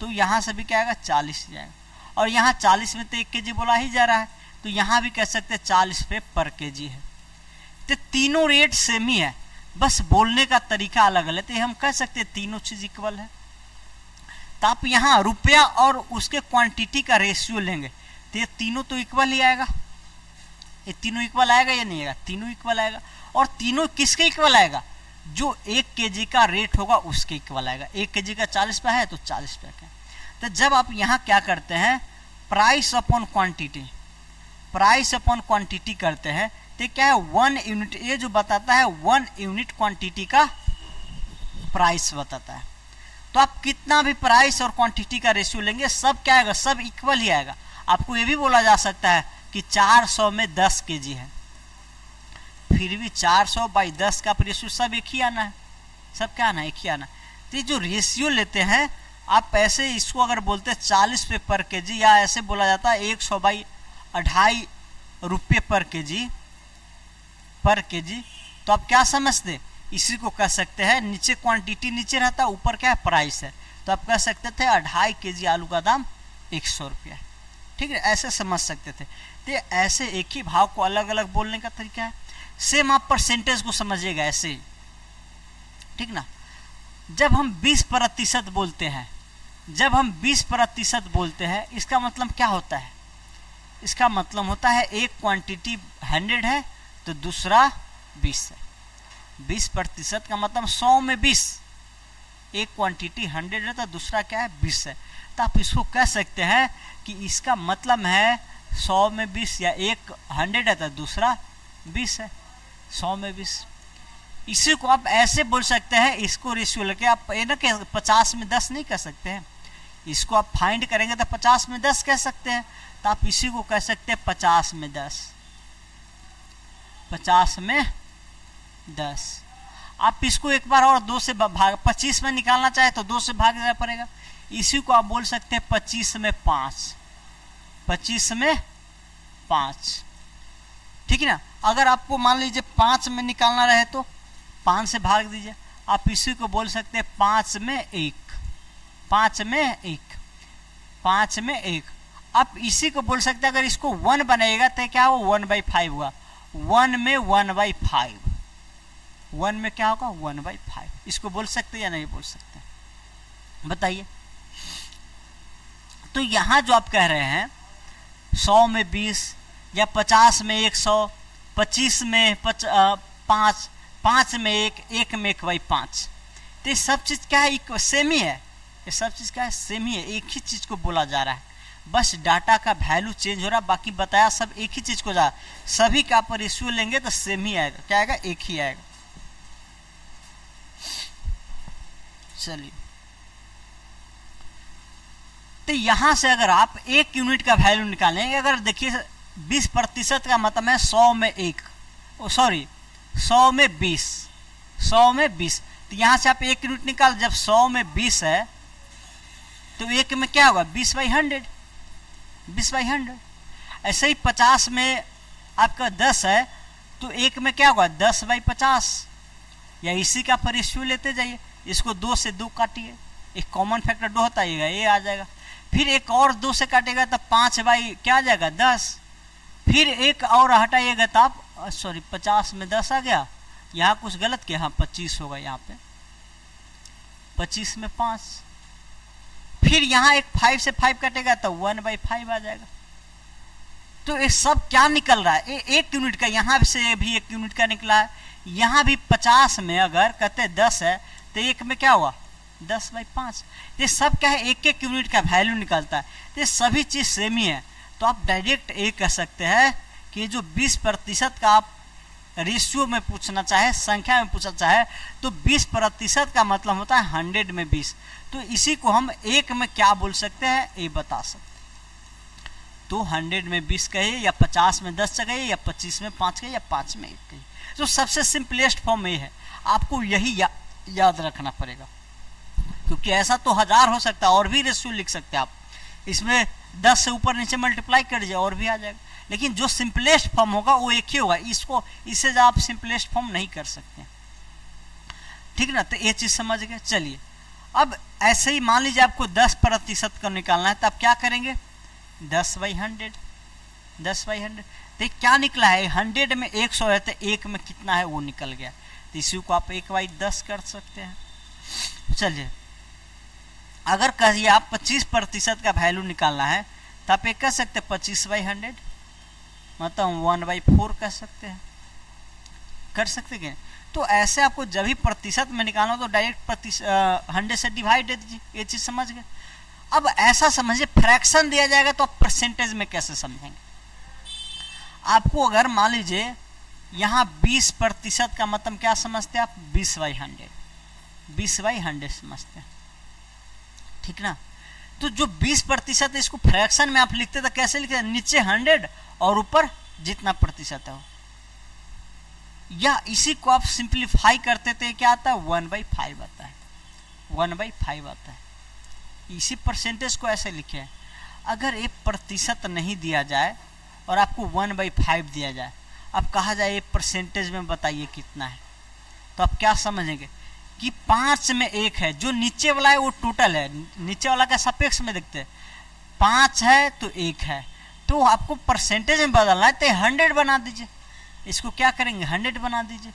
तो यहाँ से भी क्या आएगा, 40 ही आएगा। और यहाँ 40 में तो 1 केजी बोला ही जा रहा है, तो यहाँ भी कह सकते हैं 40 रुपये पर केजी है। तो तीनों रेट सेम ही है, बस बोलने का तरीका अलग अलग है, तो हम कह सकते हैं तीनों चीज इक्वल है। तो आप यहाँ रुपया और उसके क्वांटिटी का रेशियो लेंगे तो ये तीनों तो इक्वल ही आएगा, ये तीनों इक्वल आएगा या नहीं आएगा, तीनों इक्वल आएगा। और तीनों किसके इक्वल आएगा, जो 1 केजी का रेट होगा उसके इक्वल आएगा। 1 केजी का 40 रुपया है तो 40 रुपया का। तो जब आप यहाँ क्या करते हैं, price upon quantity, price upon quantity करते हैं, तो क्या है 1 यूनिट, ये जो बताता है 1 यूनिट क्वांटिटी का प्राइस बताता है। तो आप कितना भी प्राइस और क्वांटिटी का रेशियो लेंगे, सब क्या आएगा, सब इक्वल ही आएगा। आपको ये भी बोला जा सकता है कि 400 में 10 केजी है, फिर भी 400/10 का रेशियो सब एक ही आना है, सब क्या आना है, एक ही आना है। तो ये जो रेशियो लेते हैं आप, ऐसे इसको अगर बोलते हैं 40 रुपये पर केजी, या ऐसे बोला जाता है 100/2.5 रुपये पर केजी, तो आप क्या समझते, इसी को कह सकते हैं, नीचे क्वांटिटी नीचे रहता है, ऊपर क्या है, प्राइस है। तो आप कह सकते थे 2.5 केजी आलू का दाम 100 रुपया, ठीक है, ऐसे समझ सकते थे। तो ऐसे एक ही भाव को अलग अलग बोलने का तरीका है। सेम आप परसेंटेज को समझिएगा ऐसे ही, ठीक ना। जब हम 20% बोलते हैं, जब हम 20% बोलते हैं, इसका मतलब क्या होता है, इसका मतलब होता है एक क्वांटिटी 100 है तो दूसरा 20 है। 20% का मतलब 100 में 20, एक क्वांटिटी 100 है तो दूसरा क्या है, 20 है। तो आप इसको कह सकते हैं कि इसका मतलब है 100 में 20, या एक 100 है तो दूसरा 20 है, 100 में 20। इसी को आप ऐसे बोल सकते हैं, इसको रेशियो लेके आप ये ना कि 50 में 10 नहीं कह सकते हैं, इसको आप फाइंड करेंगे तो 50 में 10 कह सकते हैं, तो आप इसी को कह सकते हैं 50 में 10, 50 में 10। आप इसको एक बार और 2 से भाग, 25 में निकालना चाहे तो 2 से भाग देना पड़ेगा। इसी को आप बोल सकते हैं 25 में 5, 25 में 5, ठीक है ना। अगर आपको मान लीजिए 5 में निकालना रहे तो 5 से भाग दीजिए। आप इसी को बोल सकते हैं 5 में 1, 5 में 1, 5 में 1। आप इसी को बोल सकते हैं, अगर इसको 1 बनाएगा तो क्या हो, 1/5 हुआ। 1 में 1/5, 1 में क्या होगा, 1/5। इसको बोल सकते या नहीं बोल सकते, बताइए। तो यहां जो आप कह रहे हैं 100 में 20 या 50 में 100, 25 में 5, 5 में 1, 1 में 1/5, तो ये सब चीज क्या है, सेम ही है। ये सब चीज क्या है, सेम ही है, एक ही चीज को बोला जा रहा है, बस डाटा का वैल्यू चेंज हो रहा है, बाकी बताया सब एक ही चीज को जा रहा है। सभी का आप रेशियो लेंगे तो सेम ही आएगा, क्या आएगा, एक ही आएगा। चलिए, तो यहां से अगर आप 1 यूनिट का वैल्यू निकालेंगे, अगर देखिए 20% का मतलब है 100 में 1, सॉरी 100 में 20, 100 में 20, तो यहां से आप 1 यूनिट निकाल, जब 100 में 20 है तो 1 में क्या होगा, 20/100, 20/100। ऐसे ही 50 में आपका 10 है तो 1 में क्या होगा, 10/50, या इसी का आप रेशियो लेते जाइए। इसको 2 से 2 काटिए, एक कॉमन फैक्टर 2 होता है, ये आ जाएगा। फिर एक और 2 से काटेगा तो 5 क्या आ जाएगा, 10। फिर एक और हटाइएगा तो आप, सॉरी 50 में 10 आ गया, यहाँ कुछ गलत किया, हाँ 25 होगा यहाँ पे, 25 में 5। फिर यहाँ एक 5 से 5 कटेगा तो 1/5 आ जाएगा। तो ये सब क्या निकल रहा है, 1 यूनिट का, यहाँ से भी 1 यूनिट का निकला है, यहाँ भी 50 में अगर कहते 10 है तो 1 में क्या हुआ, 10/5। ये सब क्या है, 1-1 यूनिट का वैल्यू निकलता है, तो ये सभी चीज सेम ही है। तो आप डायरेक्ट ये कह सकते हैं कि जो 20% का आप रेशियो में पूछना चाहे, संख्या में पूछना चाहे, तो 20% का मतलब होता है 100 में 20। तो इसी को हम 1 में क्या बोल सकते हैं, ये बता सकते हैं। तो 100 में 20 कहिए, या 50 में 10 कहिए, या 25 में 5 कहिए, या 5 में 1 कहिए। तो सबसे सिंपलेस्ट फॉर्म ये है, आपको यही याद रखना पड़ेगा, क्योंकि ऐसा तो 1000 हो सकता है, और भी रेशियो लिख सकते हैं आप, इसमें 10 से ऊपर नीचे मल्टीप्लाई कर दीजिए और भी आ जाएगा। लेकिन जो सिंपलेस्ट फॉर्म होगा वो एक ही होगा, इससे आप सिंपलेस्ट फॉर्म नहीं कर सकते, ठीक ना। तो ये चीज समझ गए। चलिए, अब ऐसे ही मान लीजिए आपको 10% का निकालना है, तो आप क्या करेंगे, 10/100, 10/100। तो क्या निकला है, 100 में 100 है तो 1 में कितना है वो निकल गया, तो इसी को आप 1/10 कर सकते हैं। चलिए, अगर कहिए आप 25% का वैल्यू निकालना है तो आप एक कह सकते हैं 25/100, मतलब 1/4 कह सकते हैं, कर सकते हैं। तो ऐसे आपको जब भी प्रतिशत में निकालना हो तो डायरेक्ट 100 से डिवाइड दे दीजिए, ये चीज समझ गए। अब ऐसा समझिए, फ्रैक्शन दिया जाएगा तो आप परसेंटेज में कैसे समझेंगे। आपको अगर मान लीजिए यहाँ 20% का मतलब क्या समझते हैं आप, 20/100, 20/100 समझते हैं, ठीक ना। तो जो 20% है इसको फ्रैक्शन में आप लिखते तो कैसे लिखते हैं, नीचे 100 और ऊपर जितना प्रतिशत है, या इसी को आप सिंप्लीफाई करते थे, क्या आता है, 1/5 आता है, 1/5 आता है। इसी परसेंटेज को ऐसे लिखे हैं। अगर एक प्रतिशत नहीं दिया जाए और आपको 1/5 दिया जाए, अब कहा जाए ये परसेंटेज में बताइए कितना है, तो आप क्या समझेंगे कि 5 में 1 है, जो नीचे वाला है वो टोटल है, नीचे वाला का सापेक्ष में देखते हैं, 5 है तो 1 है, तो आपको परसेंटेज में बदलना है तो 100 बना दीजिए। इसको क्या करेंगे, 100 बना दीजिए।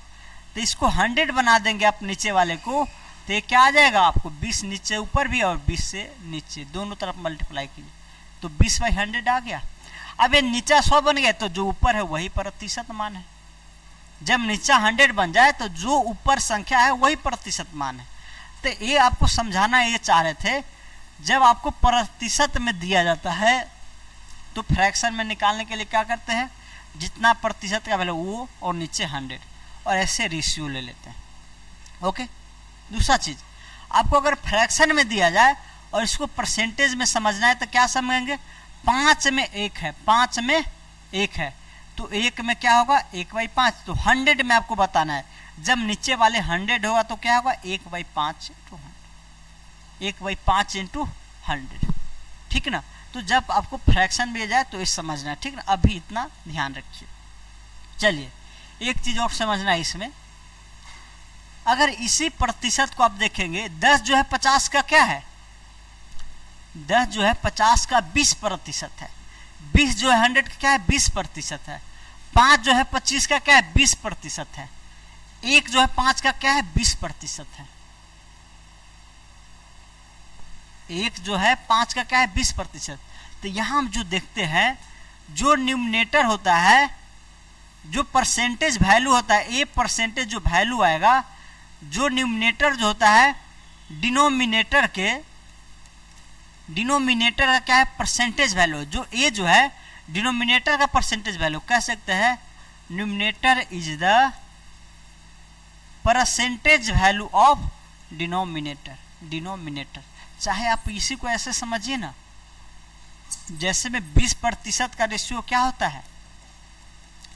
तो इसको 100 बना देंगे आप नीचे वाले को, तो ये क्या आ जाएगा आपको, 20 नीचे ऊपर भी और 20 से नीचे दोनों तरफ मल्टीप्लाई कीजिए, तो 20/100 आ गया। अब ये नीचा 100 बन गया तो जो ऊपर है वही प्रतिशत मान है। जब नीचा 100 बन जाए तो जो ऊपर संख्या है वही प्रतिशत मान है। तो ये आपको समझाना ये चाह रहे थे, जब आपको प्रतिशत में दिया जाता है तो फ्रैक्शन में निकालने के लिए क्या करते हैं, जितना प्रतिशत का वैल्यू वो और नीचे 100 और ऐसे रेशियो ले लेते हैं। ओके, दूसरा चीज, आपको अगर फ्रैक्शन में दिया जाए और इसको परसेंटेज में समझना है तो क्या समझेंगे, 5 में 1 है, 5 में 1 है, तो 1 में क्या होगा 1/5। तो 100 में आपको बताना है, जब नीचे वाले 100 होगा तो क्या होगा 1/5 इंटू 1/5 इंटू 100, ठीक ना। तो जब आपको फ्रैक्शन दिया जाए तो इस समझना है, ठीक ना। अभी इतना ध्यान रखिए। चलिए एक चीज और समझना है इसमें, अगर इसी प्रतिशत को आप देखेंगे, 10 जो है 50 का क्या है, 10 जो है 50 का 20% है, 20 जो है 100 का क्या है 20% है, 5 जो है 25 का क्या है 20% है, 1 जो है 5 का क्या है 20% है, 1 जो है 5 का क्या है 20%। तो यहां हम जो देखते हैं, जो न्यूमरेटर होता है, जो परसेंटेज वैल्यू होता है, ए परसेंटेज जो वैल्यू आएगा, जो न्यूमरेटर जो होता है डिनोमिनेटर का क्या है परसेंटेज वैल्यू, जो ए जो है डिनोमिनेटर का परसेंटेज वैल्यू कह सकते हैं, numerator is the percentage value of denominator. चाहे आप इसी को ऐसे समझिए ना, जैसे में 20% का रेशियो क्या होता है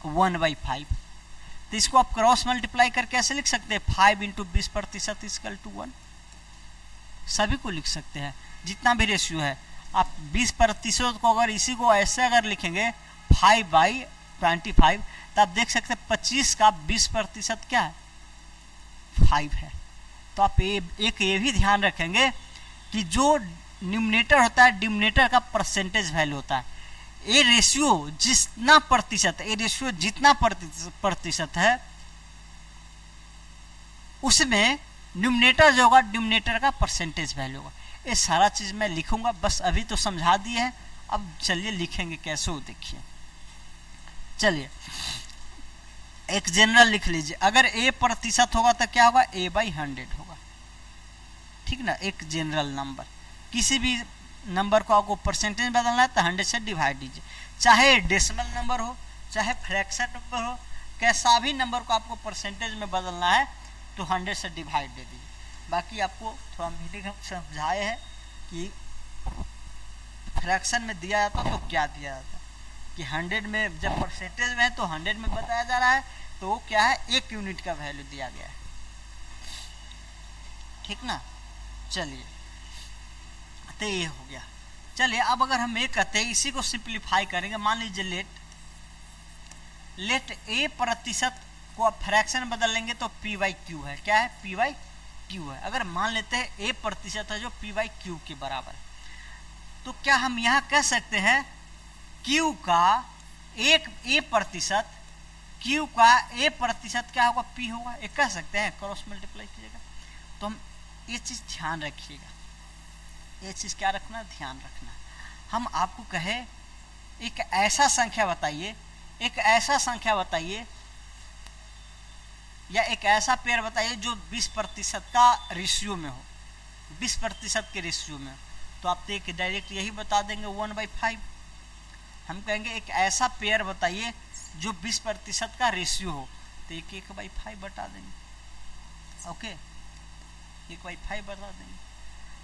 1/5, तो इसको आप क्रॉस मल्टीप्लाई करके ऐसे लिख सकते हैं 5 × 20% = 1, सभी को लिख सकते हैं जितना भी रेशियो है। आप 20% को अगर इसी को ऐसे अगर लिखेंगे 5/25, तो आप देख सकते हैं 25 का 20% क्या है 5 है। तो आप एक ये भी ध्यान रखेंगे कि जो न्यूमरेटर होता है डिनोमिनेटर का परसेंटेज वैल्यू होता है, ये रेशियो जितना प्रतिशत है उसमें न्यूमरेटर जो होगा डिनोमिनेटर का परसेंटेज वैल्यू होगा। ये सारा चीज मैं लिखूंगा, बस अभी तो समझा दिए हैं, अब चलिए लिखेंगे कैसे हो देखिए। चलिए एक जनरल लिख लीजिए, अगर A% होगा तो क्या होगा A/100 होगा, ठीक ना। एक जनरल नंबर, किसी भी नंबर को आपको परसेंटेज बदलना है तो 100 से डिवाइड दीजिए, चाहे डेसिमल नंबर हो चाहे फ्रैक्शन नंबर हो, कैसा भी नंबर को आपको परसेंटेज में बदलना है तो 100 से डिवाइड दे दीजिए। बाकी आपको थोड़ा मीटिंग हम समझाए हैं कि फ्रैक्शन में दिया जाता तो क्या दिया जाता, कि 100 में जब परसेंटेज में है तो 100 में बताया जा रहा है, तो वो क्या है 1 यूनिट का वैल्यू दिया गया है, ठीक ना। चलिए तो ये हो गया। चलिए अब अगर हम ये कहते हैं, इसी को सिंप्लीफाई करेंगे, मान लीजिए लेट A% को आप फ्रैक्शन बदल लेंगे तो P/Q है, क्या है P/Q है। अगर मान लेते हैं A% है जो P/Q के बराबर है, तो क्या हम यहाँ कह सकते हैं Q का A% क्या होगा P होगा, ये कह सकते हैं, क्रॉस मल्टीप्लाई कीजिएगा। तो हम ये चीज ध्यान रखिएगा, ये चीज क्या रखना ध्यान रखना। हम आपको कहे एक ऐसा संख्या बताइए या एक ऐसा पेयर बताइए जो 20% का रेशियो में हो, 20% के रेशियो में हो, तो आप तो डायरेक्ट यही बता देंगे 1/5। हम कहेंगे एक ऐसा पेयर बताइए जो 20% का रेशियो हो, तो 1/5 बता देंगे, ओके 1/5 बता देंगे।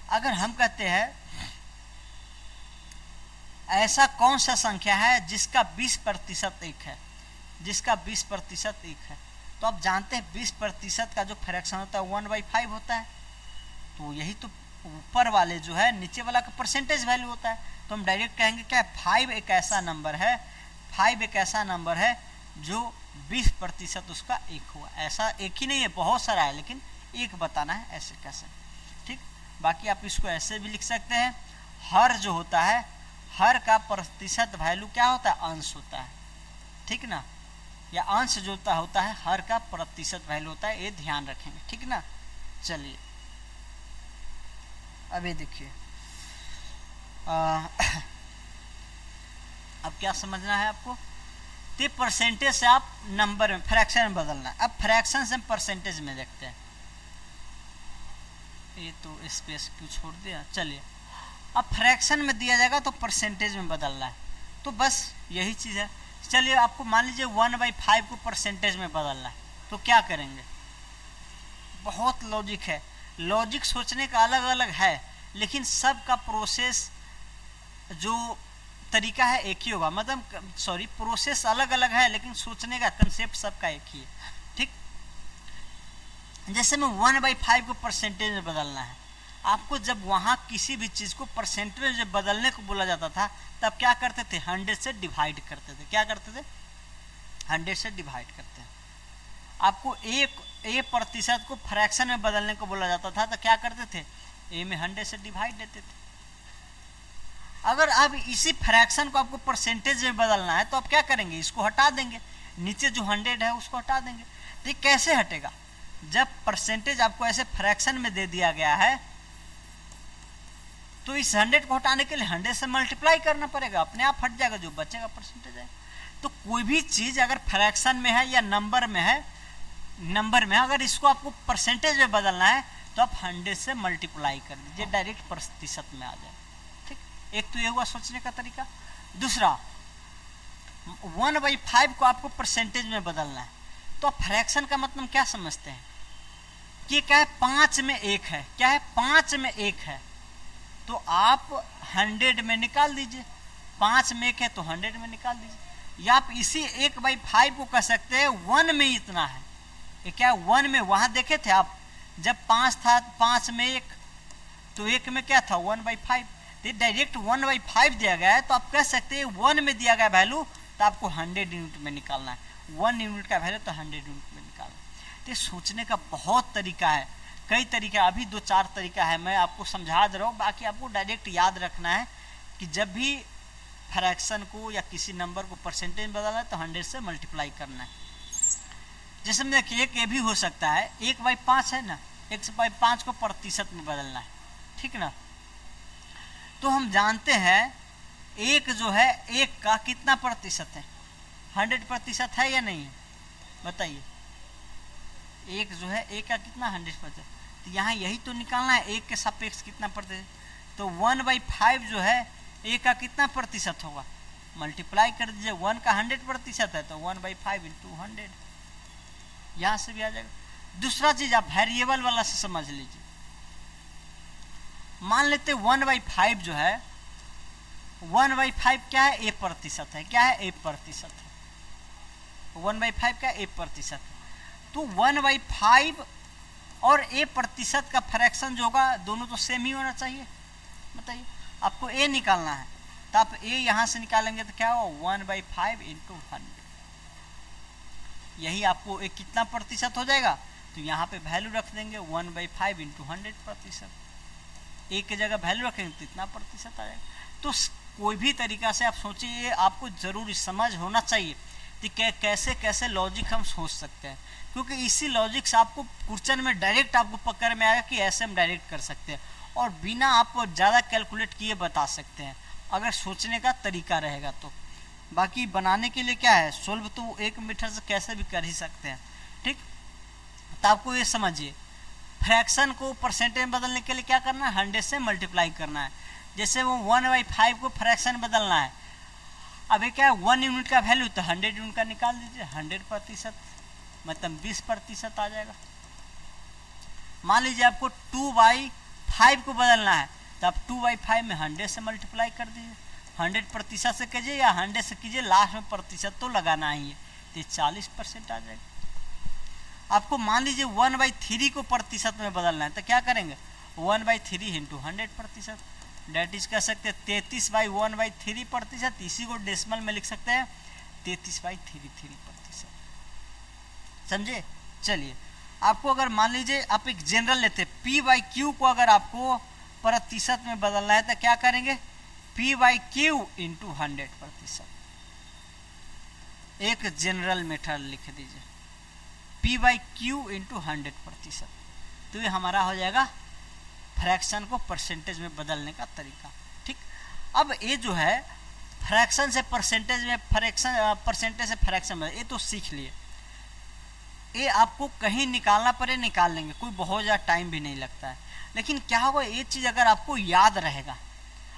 अगर हम कहते हैं ऐसा कौन सा संख्या है जिसका 20% 1 है, तो आप जानते हैं 20% का जो फ्रैक्शन होता है 1/5 होता है, तो यही तो ऊपर वाले जो है नीचे वाला का परसेंटेज वैल्यू होता है। तो हम डायरेक्ट कहेंगे क्या 5 एक ऐसा नंबर है जो 20% उसका 1 हुआ। ऐसा एक ही नहीं है, बहुत सारा है, लेकिन एक बताना है, ऐसे कैसे, ठीक। बाकी आप इसको ऐसे भी लिख सकते हैं, हर जो होता है, हर का प्रतिशत वैल्यू क्या होता है अंश होता है, ठीक ना, या अंश जो होता है हर का प्रतिशत वैल्यू होता है, ये ध्यान रखेंगे, ठीक ना। चलिए अभी देखिए अब क्या समझना है आपको, तो परसेंटेज से आप नंबर में फ्रैक्शन में बदलना है। अब फ्रैक्शन से हम परसेंटेज में देखते हैं, ये तो स्पेस क्यों छोड़ दिया। चलिए अब फ्रैक्शन में दिया जाएगा तो परसेंटेज में बदलना है, तो बस यही चीज़ है। चलिए आपको मान लीजिए 1/5 को परसेंटेज में बदलना है, तो क्या करेंगे, बहुत लॉजिक है, लॉजिक सोचने का अलग अलग है, लेकिन सबका प्रोसेस जो तरीका है एक ही होगा, मतलब सॉरी प्रोसेस अलग अलग है लेकिन सोचने का कंसेप्ट सबका एक ही है। ठीक, जैसे में 1/5 को परसेंटेज में बदलना है, आपको जब वहाँ किसी भी चीज़ को परसेंटेज में बदलने को बोला जाता था तब क्या करते थे, 100 से डिवाइड करते थे। क्या करते थे, 100 से डिवाइड करते हैं। आपको ए प्रतिशत को फ्रैक्शन में बदलने को बोला जाता था तो क्या करते थे, ए में 100 से डिवाइड देते थे। अगर अब इसी फ्रैक्शन को आपको परसेंटेज में बदलना है तो आप क्या करेंगे, इसको हटा देंगे, नीचे जो 100 है उसको हटा देंगे। तो ये कैसे हटेगा, जब परसेंटेज आपको ऐसे फ्रैक्शन में दे दिया गया है तो इस 100 को हटाने के लिए 100 से मल्टीप्लाई करना पड़ेगा, अपने आप हट जाएगा, जो बचेगा परसेंटेज है। तो कोई भी चीज अगर फ्रैक्शन में है या नंबर में है, अगर इसको आपको परसेंटेज में बदलना है तो आप 100 से मल्टीप्लाई कर दीजिए, डायरेक्ट प्रतिशत में आ जाए। ठीक, एक तो ये हुआ सोचने का तरीका। दूसरा, 1/5 को आपको परसेंटेज में बदलना है तो आप फ्रैक्शन का मतलब क्या समझते हैं कि क्या है, 5 में 1 है, क्या है 5 में 1 है, तो आप 100 में निकाल दीजिए, 5 में 1 है तो 100 में निकाल दीजिए। या आप इसी 1/5 को कह सकते हैं 1 में इतना है, ये क्या है 1 में, वहां देखे थे आप जब 5 था, 5 में 1 तो 1 में क्या था 1/5, डायरेक्ट 1/5 दिया गया है तो आप कह सकते हैं 1 में दिया गया वैल्यू तो आपको 100 यूनिट में निकालना है, 1 यूनिट का वैल्यू तो 100 यूनिट में निकालना है। तो सोचने का बहुत तरीका है, कई तरीका, अभी 2-4 तरीका है, मैं आपको समझा दे रहा हूँ, बाकी आपको डायरेक्ट याद रखना है कि जब भी फ्रैक्शन को या किसी नंबर को परसेंटेज में बदलना है तो 100 से मल्टीप्लाई करना है। जैसे में देखिए एक ये भी हो सकता है, 1/5 है ना, 1/5 को प्रतिशत में बदलना है, ठीक ना। तो हम जानते हैं एक जो है, एक का कितना प्रतिशत है, 100% है या नहीं है, बताइए। एक जो है, एक का कितना 100%, तो यहाँ यही तो निकालना है, एक के सापेक्ष कितना प्रतिशत, तो 1/5 जो है एक का कितना प्रतिशत होगा, मल्टीप्लाई कर दीजिए, 1 का 100% है तो 1/5 × 100, यहां से भी आ जाएगा। दूसरा चीज आप वेरिएबल वाला से समझ लीजिए, मान लेते 1/5 जो है, 1/5 क्या है, 1% है, क्या है 1% है, 1/5 का 1% है, तो 1/5 और 1% का फ्रैक्शन जो होगा दोनों तो सेम ही होना चाहिए। बताइए, आपको ए निकालना है तो आप ए यहां से निकालेंगे तो क्या होगा 1/5 × 100, यही आपको एक कितना प्रतिशत हो जाएगा, तो यहाँ पे वैल्यू रख देंगे 1/5 × 100%, एक की जगह वैल्यू रखेंगे तो इतना प्रतिशत आ जाएगा। तो कोई भी तरीका से आप सोचिए, आपको जरूर समझ होना चाहिए कि कैसे कैसे लॉजिक हम सोच सकते हैं, क्योंकि इसी लॉजिक से आपको क्वेश्चन में डायरेक्ट आपको पकड़ में आएगा कि ऐसे हम डायरेक्ट कर सकते हैं और बिना आप ज़्यादा कैलकुलेट किए बता सकते हैं, अगर सोचने का तरीका रहेगा तो। बाकी बनाने के लिए क्या है, सोल्व तो 1 मीटर से कैसे भी कर ही सकते हैं, ठीक। तो आपको ये समझिए, फ्रैक्शन को परसेंटेज में बदलने के लिए क्या करना है, 100 से मल्टीप्लाई करना है। जैसे वो 1/5 को फ्रैक्शन बदलना है, अभी क्या है 1 यूनिट का वैल्यू तो 100 यूनिट का निकाल दीजिए, 100% मतलब 20% आ जाएगा। मान लीजिए आपको 2/5 को बदलना है तो आप 2/5 में 100 से मल्टीप्लाई कर दीजिए, 100% से कीजिए या 100 से कीजिए, लास्ट में प्रतिशत तो लगाना ही है, तो 40% आ जाएगा। आपको मान लीजिए 1/3 को प्रतिशत में बदलना है तो क्या करेंगे, 1/3 × 100%, डेट इज कह सकते हैं 33/1/3%, इसी को डेसिमल में लिख सकते हैं 33/33%, समझे। चलिए, आपको अगर मान लीजिए आप एक जनरल लेते, P/Q को अगर आपको प्रतिशत में बदलना है तो क्या करेंगे, P/Q × 100%, एक जनरल मेथड लिख दीजिए, P/Q × 100%, तो ये हमारा हो जाएगा फ्रैक्शन को परसेंटेज में बदलने का तरीका, ठीक। अब ये जो है फ्रैक्शन से परसेंटेज में, परसेंटेज से फ्रैक्शन में, ये तो सीख लिए, ये आपको कहीं निकालना पड़े निकाल लेंगे, कोई बहुत ज़्यादा टाइम भी नहीं लगता है। लेकिन क्या होगा, ये चीज़ अगर आपको याद रहेगा,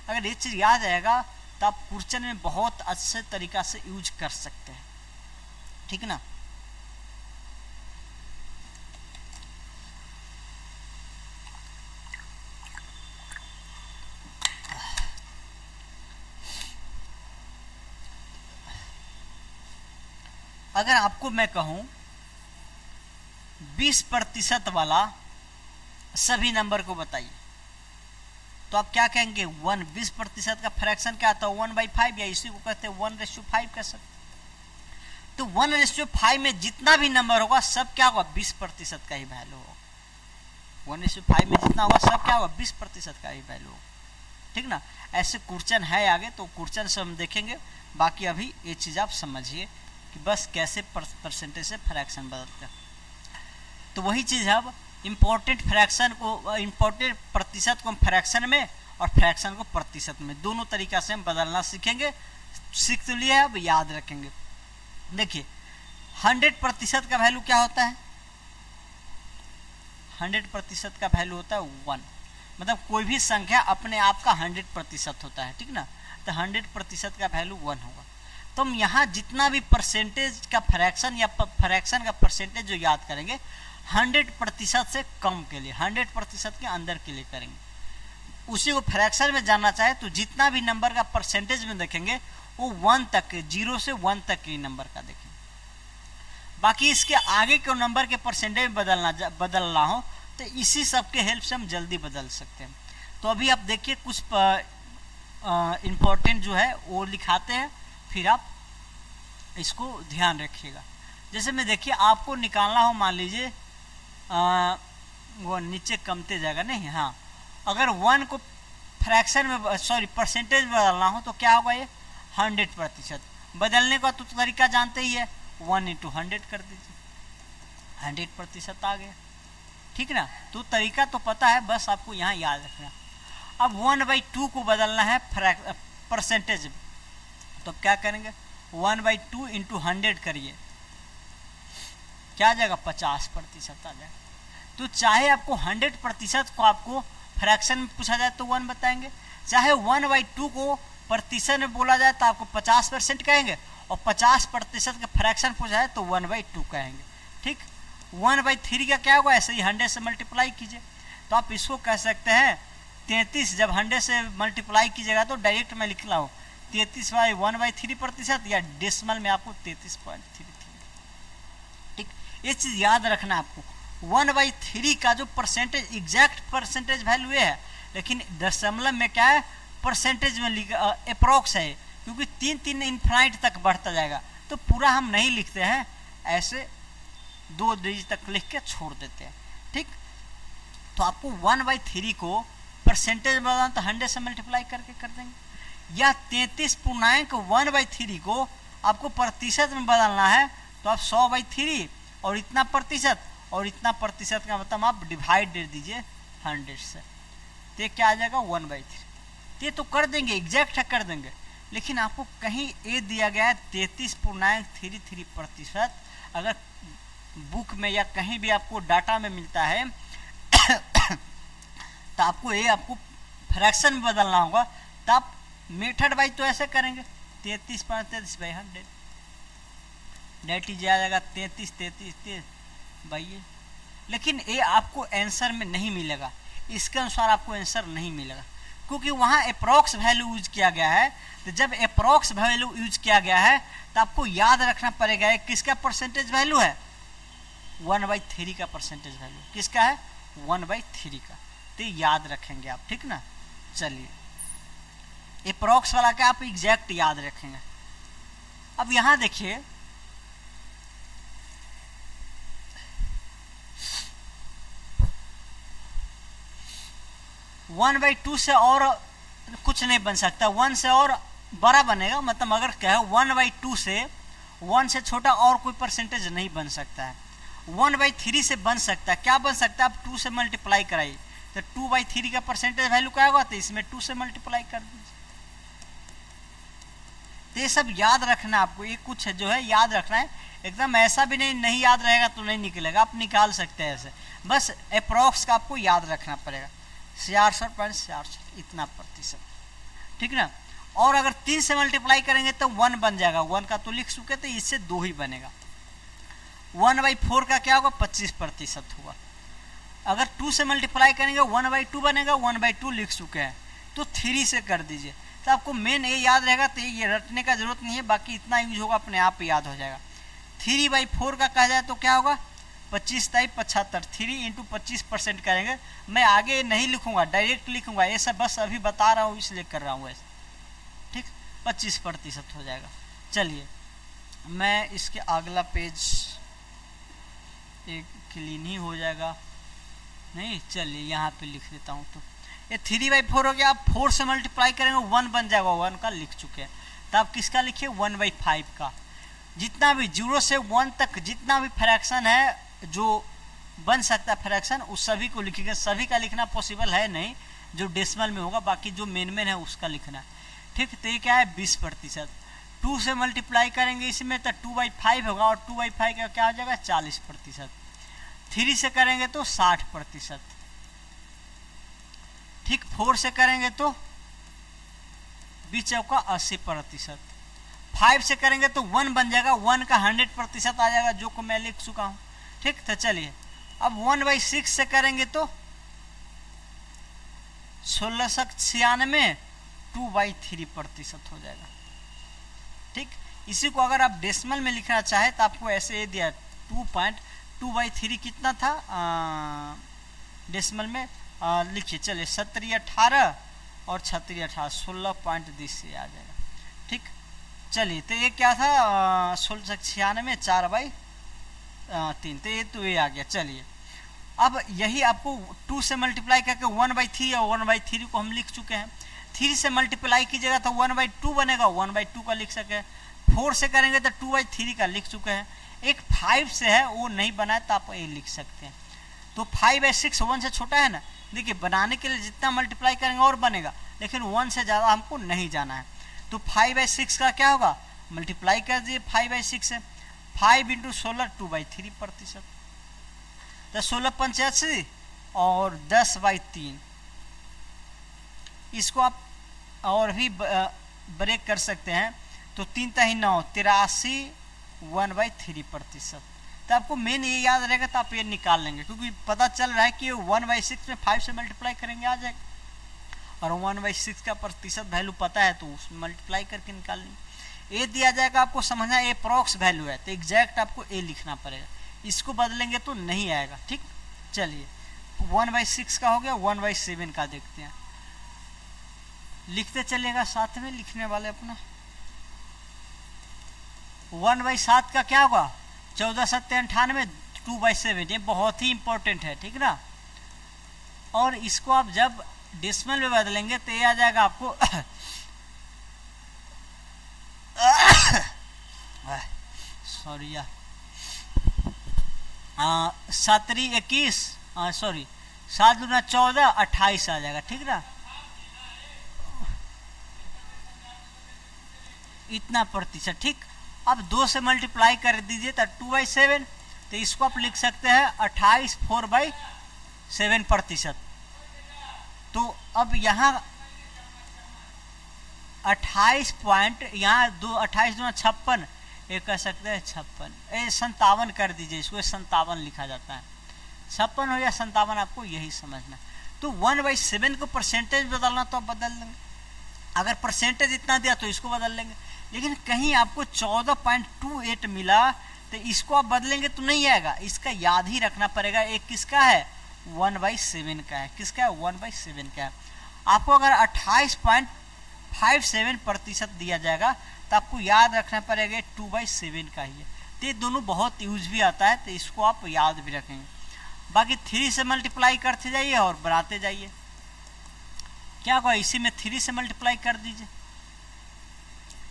अगर ये चीज़ याद रहेगा तो आप क्वेश्चन में बहुत अच्छे तरीका से यूज कर सकते हैं, ठीक ना। अगर आपको मैं कहूं 20% वाला सभी नंबर को बताइए, तो आप क्या कहेंगे? 20% का फ्रैक्शन क्या आता है? 1/5, या इसी को कहते हैं 1:5 कह सकते। तो 1:5 में जितना भी नंबर होगा सब क्या होगा? 20% का ही वैल्यू होगा। 1:5 में जितना होगा सब क्या होगा? 20% का ही वैल्यू होगा, ठीक ना। ऐसे क्वेश्चन है आगे, तो क्वेश्चन से हम देखेंगे। बाकी अभी ये चीज आप समझिए कि बस कैसे परसेंटेज से फ्रैक्शन बदलते हैं। तो वही चीज है, अब इम्पोर्टेंट फ्रैक्शन को, इम्पोर्टेंट प्रतिशत को हम फ्रैक्शन में और फ्रैक्शन को प्रतिशत में, दोनों तरीका से हम बदलना सीखेंगे। सीख तो लिया, अब याद रखेंगे। देखिए 100% का वैल्यू क्या होता है? 100% का वैल्यू होता है 1, मतलब कोई भी संख्या अपने आप का 100% होता है, ठीक ना। तो 100% का वैल्यू 1 होगा। तो हम यहाँ जितना भी परसेंटेज का फ्रैक्शन या फ्रैक्शन का परसेंटेज जो याद करेंगे 100% से कम के लिए, 100% के अंदर के लिए करेंगे। उसी को फ्रैक्शन में जानना चाहे तो जितना भी नंबर का परसेंटेज में देखेंगे वो 1 तक के, 0 से 1 तक के नंबर का देखेंगे। बाकी इसके आगे के नंबर के परसेंटेज बदलना हो तो इसी सब के हेल्प से हम जल्दी बदल सकते हैं। तो अभी आप देखिए कुछ इम्पोर्टेंट जो है वो लिखाते हैं, फिर आप इसको ध्यान रखिएगा। जैसे में देखिए आपको निकालना हो, मान लीजिए वो नीचे कमते जाएगा नहीं, हाँ, अगर 1 को फ्रैक्शन में परसेंटेज में बदलना हो तो क्या होगा? ये 100%। बदलने का तो तरीका जानते ही है, 1 × 100 कर दीजिए, 100% आ गया, ठीक ना। तो तरीका तो पता है, बस आपको यहाँ याद रखना। अब 1/2 को बदलना है परसेंटेज में, तो क्या करेंगे? 1/2 × 100 करिए, क्या आ जाएगा? 50% आ जाएगा। तो चाहे आपको 100% को आपको फ्रैक्शन में पूछा जाए तो 1 बताएंगे, चाहे 1/2 को प्रतिशत में बोला जाए तो आपको 50% कहेंगे, और 50% का फ्रैक्शन पूछा जाए तो 1/2 कहेंगे, ठीक। 1/3 का क्या होगा? ऐसे ही 100 से मल्टीप्लाई कीजिए, तो आप इसको कह सकते हैं 33। जब 100 से मल्टीप्लाई कीजिएगा तो डायरेक्ट में लिख रहा हूँ 33/1/3%, या डेसिमल में आपको 33.33, ठीक। ये चीज याद रखना आपको। 1/3 का जो परसेंटेज, एग्जैक्ट परसेंटेज वैल्यू है, लेकिन दशमलव में क्या है? परसेंटेज में अप्रोक्स है, क्योंकि 3 इनफाइनाइट तक बढ़ता जाएगा, तो पूरा हम नहीं लिखते हैं, ऐसे 2 डिजिट तक लिख के छोड़ देते हैं, ठीक। तो आपको 1/3 को परसेंटेज बदलना तो 100 से मल्टीप्लाई करके कर देंगे, या 33.1/3 को आपको प्रतिशत में बदलना है तो आप 100/3 और इतना प्रतिशत और इतना प्रतिशत का मतलब आप डिवाइड दे दीजिए 100 से, तो क्या आ जाएगा? 1/3। ये तो कर देंगे, एग्जैक्ट है कर देंगे, लेकिन आपको कहीं ए दिया गया है 33.33%, अगर बुक में या कहीं भी आपको डाटा में मिलता है तो आपको ये आपको फ्रैक्शन में बदलना होगा, तो आप मेथड वाइज तो ऐसे करेंगे 33.33/100, डेट इज आ जाएगा 33 लेकिन ये आपको आंसर में नहीं मिलेगा, इसके अनुसार आपको आंसर नहीं मिलेगा, क्योंकि वहाँ अप्रोक्स वैल्यू यूज किया गया है। तो जब अप्रोक्स वैल्यू यूज किया गया है तो आपको याद रखना पड़ेगा किसका परसेंटेज वैल्यू है? 1/3 का परसेंटेज वैल्यू किसका है? 1/3 का, तो याद रखेंगे आप, ठीक ना। चलिए अप्रोक्स वाला क्या आप एग्जैक्ट याद रखेंगे। अब यहाँ देखिए 1/2 से और कुछ नहीं बन सकता, 1 से और बड़ा बनेगा, मतलब अगर कहे 1/2 से 1 से छोटा और कोई परसेंटेज नहीं बन सकता है। 1/3 से बन सकता है, क्या बन सकता है? आप 2 से मल्टीप्लाई कराइए तो 2/3 का परसेंटेज वैल्यू क्या होगा? तो इसमें 2 से मल्टीप्लाई कर दीजिए। तो ये सब याद रखना आपको, ये कुछ जो है याद रखना है, एकदम ऐसा भी नहीं याद रहेगा तो नहीं निकलेगा, आप निकाल सकते हैं ऐसे, बस अप्रोक्स का आपको याद रखना पड़ेगा 66.66 इतना प्रतिशत, ठीक ना। और अगर 3 से मल्टीप्लाई करेंगे तो 1 बन जाएगा, 1 का तो लिख चुके थे, इससे 2 ही बनेगा। 1/4 का क्या होगा? 25% होगा। अगर 2 से मल्टीप्लाई करेंगे 1/2 बनेगा, 1/2 लिख चुके हैं, तो 3 से कर दीजिए। तो आपको मेन ये याद रहेगा, तो ये रटने का जरूरत नहीं है, बाकी इतना यूज होगा अपने आप याद हो जाएगा। 3/4 का कहा जाए तो क्या होगा 25/75, 3 इंटू 25% करेंगे। मैं आगे नहीं लिखूंगा, डायरेक्ट लिखूंगा, ये सब बस अभी बता रहा हूँ इसलिए कर रहा हूँ ऐसे, ठीक, 25% हो जाएगा। चलिए मैं इसके अगला पेज एक क्लीन ही हो जाएगा, नहीं चलिए यहाँ पे लिख देता हूँ। तो ये 3/4 हो गया। आप 4 से मल्टीप्लाई करेंगे 1 बन जाएगा, 1 का लिख चुके हैं। तो आप किसका लिखिए 1/5 का। जितना भी 0 से 1 तक जितना भी फ्रैक्शन है जो बन सकता है फ्रैक्शन, उस सभी को लिखेंगे। सभी का लिखना पॉसिबल है नहीं, जो डेसिमल में होगा, बाकी जो मेन है उसका लिखना है, ठीक। तो ये क्या है 20%। 2 से मल्टीप्लाई करेंगे इसमें तो 2/5 होगा, और 2/5 का क्या हो जाएगा 40%। 3 से करेंगे तो 60%, ठीक। 4 से करेंगे तो 20 चौका 80%। 5 से करेंगे तो 1 बन जाएगा, 1 का 100% आ जाएगा, जो को मैं लिख चुका हूं, ठीक। तो चलिए अब 1/6 से करेंगे तो 1696, 2/3% हो जाएगा, ठीक। इसी को अगर आप डेसिमल में लिखना चाहे तो आपको ऐसे ये दिया 2/3 कितना था डेसिमल में, लिखिए चलिए 1718 और 3618, 16.20 से आ जाएगा, ठीक। चलिए तो ये क्या था 1696, 4/3, तो ये आ गया। चलिए अब यही आपको 2 से मल्टीप्लाई करके 1/3 और 1/3 को हम लिख चुके हैं। 3 से मल्टीप्लाई कीजिएगा तो 1/2 बनेगा, 1/2 का लिख सके। 4 से करेंगे तो 2/3 का लिख चुके हैं। एक 5 से है वो नहीं बना है तो आप ये लिख सकते हैं। तो 5/6 1 से छोटा है ना, देखिए बनाने के लिए जितना मल्टीप्लाई करेंगे और बनेगा, लेकिन 1 से ज़्यादा हमको नहीं जाना है। तो 5/6 का क्या होगा, मल्टीप्लाई कर दीजिए 5/6 से। 5 इंटू 16 2/3%, तो 16×85 और 10/3। इसको आप और भी ब्रेक कर सकते हैं, तो 3 × 9 83, 1/3%। तो आपको मेन ये याद रहेगा, तो आप ये निकाल लेंगे, क्योंकि पता चल रहा है कि 1/6 में 5 से मल्टीप्लाई करेंगे आ जाएगा, और 1/6 का प्रतिशत वैल्यू पता है तो उसमें मल्टीप्लाई करके निकाल लेंगे। ए दिया जाएगा, आपको समझना ए अप्रॉक्स वैल्यू है, तो एग्जैक्ट आपको ए लिखना पड़ेगा, इसको बदलेंगे तो नहीं आएगा, ठीक। चलिए 1/6 का हो गया। 1/7 का देखते हैं, लिखते चलेगा साथ में लिखने वाले अपना। 1/7 का क्या होगा 14×7 = 2/7, ये बहुत ही इंपॉर्टेंट है, ठीक ना। और इसको आप जब डेसिमल में बदलेंगे तो ये आ जाएगा आपको सॉरी 7×21 सॉरी 7 × 14 28 आ जाएगा, ठीक ना, इतना प्रतिशत, ठीक। अब 2 से मल्टीप्लाई कर दीजिए तो 2/7, तो इसको आप लिख सकते हैं 28 4/7%। तो अब यहाँ 28 पॉइंट, यहाँ 28 × 56, ये कह सकते हैं 56, 57 कर दीजिए, इसको 57 लिखा जाता है। 56 हो या 57 आपको यही समझना। तो 1/7 को परसेंटेज बदलना तो आप बदल लेंगे, अगर परसेंटेज इतना दिया तो इसको बदल लेंगे, लेकिन कहीं आपको 14.28 मिला तो इसको आप बदलेंगे तो नहीं आएगा, इसका याद ही रखना पड़ेगा। एक किसका है 1/7 का है, किसका है 1/7 का है। आपको अगर 28.57% दिया जाएगा तो आपको याद रखना पड़ेगा 2/7 का ही है। तो ये दोनों बहुत यूज भी आता है, तो इसको आप याद भी रखेंगे। बाकी 3 से मल्टीप्लाई करते जाइए और बढ़ाते जाइए। क्या होगा, इसी में 3 से मल्टीप्लाई कर दीजिए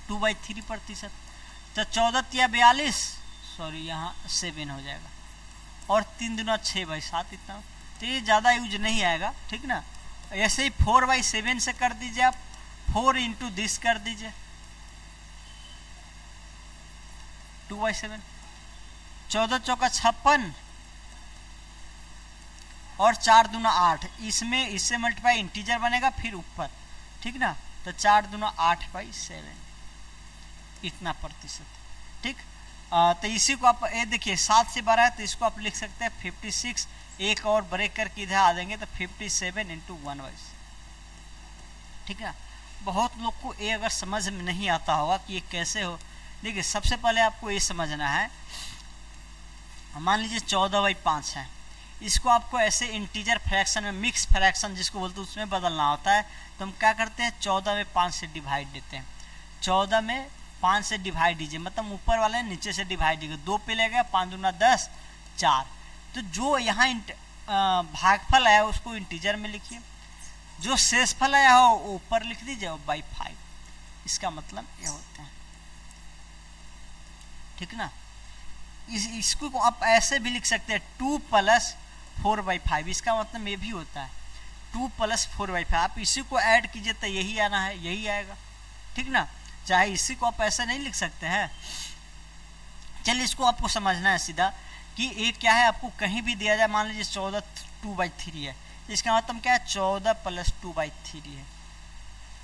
2/3%, तो 14 या 42 सॉरी यहाँ 7 हो जाएगा, और 3 दूना 6/7 इतना, तो ये ज़्यादा यूज नहीं आएगा, ठीक ना। ऐसे ही 4/7 से कर दीजिए आप, 4 इंटू दिस कर दीजिए 2/7, 14 चौका 56 और 4 दूना 8, इसमें इससे मल्टीप्लाई इंटीजर बनेगा फिर ऊपर, ठीक ना। तो 4 दूना 8/7 इतना प्रतिशत, ठीक। तो इसी को आप ये देखिए 7 से 12 है, तो इसको आप लिख सकते हैं 56, एक और ब्रेक करके इधर आ देंगे तो 57 इंटू 1/7, ठीक है। बहुत लोग को ये अगर समझ में नहीं आता होगा कि ये कैसे हो, देखिए सबसे पहले आपको ये समझना है, मान लीजिए 14/5 है, इसको आपको ऐसे इंटीजर फ्रैक्शन में, मिक्स फ्रैक्शन जिसको बोलते हैं, उसमें बदलना होता है। तो हम क्या करते हैं, 14 में 5 से डिवाइड देते हैं। 14 में 5 से डिवाइड दीजिए, मतलब ऊपर वाले नीचे से डिवाइड दीजिए, 2 पे ले गया, 5 दूना 10, 4। तो जो यहाँ भागफल आया उसको इंटीजर में लिखिए, जो शेषफल आया हो ऊपर लिख दीजिए और बाई 5। इसका मतलब ये होता है, ठीक ना। इसको आप ऐसे भी लिख सकते हैं 2 + 4/5, इसका मतलब ये भी होता है 2 + 4/5। आप इसी को ऐड कीजिए तो यही आना है, यही आएगा, ठीक ना। चाहे इसी को आप ऐसे नहीं लिख सकते हैं। चलिए इसको आपको समझना है सीधा कि एक क्या है, आपको कहीं भी दिया जाए, मान लीजिए 14 2/3 है, इसका मतलब क्या है 14 + 2/3 है,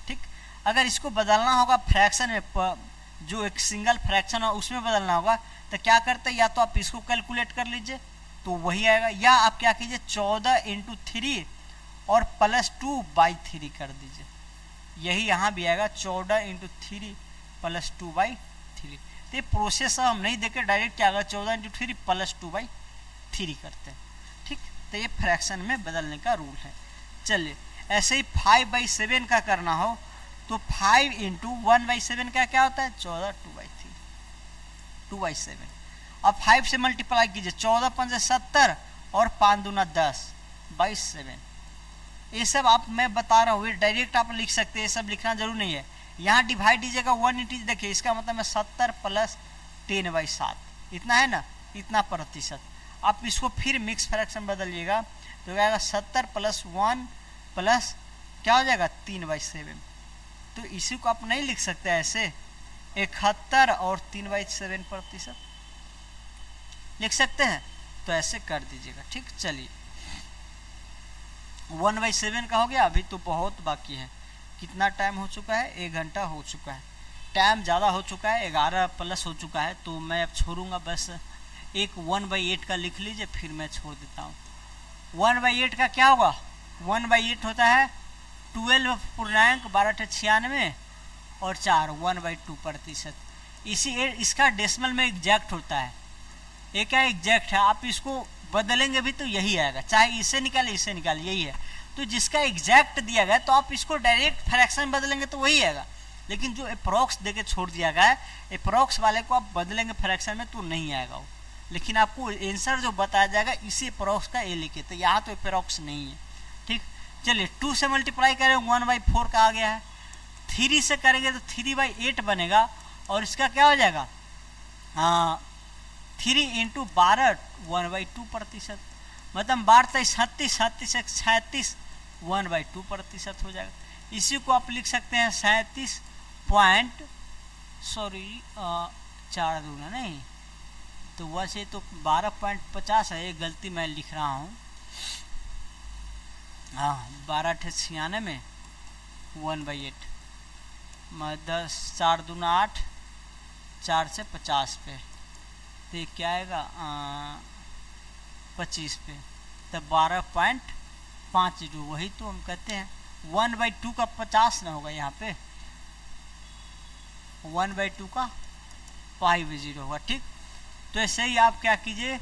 ठीक। अगर इसको बदलना होगा फ्रैक्शन में, जो एक सिंगल फ्रैक्शन है उसमें बदलना होगा, तो क्या करते हैं, या तो आप इसको कैलकुलेट कर लीजिए तो वही आएगा, या आप क्या कीजिए 14 × 3 और +2/3 कर दीजिए, यही यहाँ भी आएगा 14 × 3 + 2/3। तो ये प्रोसेस हम नहीं देखे, डायरेक्ट क्या आएगा 14 × 3 + 2/3 करते हैं, ठीक। तो ये फ्रैक्शन में बदलने का रूल है। चलिए ऐसे ही 5/7 का करना हो तो 5 × 1/7 का क्या होता है 14 2/7। अब 5 से मल्टीप्लाई कीजिए, 14 × 5 = 70 और 5 दूना 10/7। ये सब आप मैं बता रहा हूँ, डायरेक्ट आप लिख सकते हैं, ये सब लिखना जरूर नहीं है। यहाँ डिवाइड दीजिएगा 1 इंटीज, देखिए इसका मतलब है 70 + 10/7, इतना है ना, इतना प्रतिशत। आप इसको फिर मिक्स फ्रैक्शन बदलिएगा तो क्या आएगा 70 + 1 + क्या हो जाएगा 3/7। तो इसी को आप नहीं लिख सकते ऐसे 71 और 3/7 प्रतिशत लिख सकते हैं, तो ऐसे कर दीजिएगा, ठीक। चलिए 1/7 का हो गया, अभी तो बहुत बाकी है। कितना टाइम हो चुका है, 1 घंटा हो चुका है, टाइम ज़्यादा हो चुका है, 11+ हो चुका है, तो मैं अब छोड़ूंगा। बस एक 1/8 का लिख लीजिए, फिर मैं छोड़ देता हूँ। 1/8 का क्या होगा, 1/8 होता है 12.96 और 4 1/2 प्रतिशत। इसका डेसिमल में एग्जैक्ट होता है, ये क्या एग्जैक्ट है, आप इसको बदलेंगे भी तो यही आएगा, चाहे इसे निकाले इसे निकाले, यही है। तो जिसका एग्जैक्ट दिया गया तो आप इसको डायरेक्ट फ्रैक्शन बदलेंगे तो वही आएगा, लेकिन जो अप्रॉक्स देके छोड़ दिया गया है, अप्रॉक्स वाले को आप बदलेंगे फ्रैक्शन में तो नहीं आएगा वो, लेकिन आपको आंसर जो बताया जाएगा इसी अप्रॉक्स का ए लिखे, तो यहाँ तो अप्रॉक्स नहीं है, ठीक। चलिए 2 से मल्टीप्लाई करें 1/4 का आ गया है, 3 से करेंगे तो 3/8 बनेगा, और इसका क्या हो जाएगा 3 × 12 1/2 प्रतिशत, मतलब 12 × 37 37 × 36 1/2 प्रतिशत हो जाएगा। इसी को आप लिख सकते हैं 37 पॉइंट 4 दूना नहीं, तो वैसे तो 12.50 है, ये गलती मैं लिख रहा हूँ, हाँ 12×96 1/8, 10 4 दूना 8, 4 से 50 पे, तो ये क्या आएगा 25 पे, तब 12.50, वही तो हम कहते हैं 1/2 का 50 ना होगा, यहाँ पे 1/2 का 50 होगा, ठीक। तो ऐसे ही आप क्या कीजिए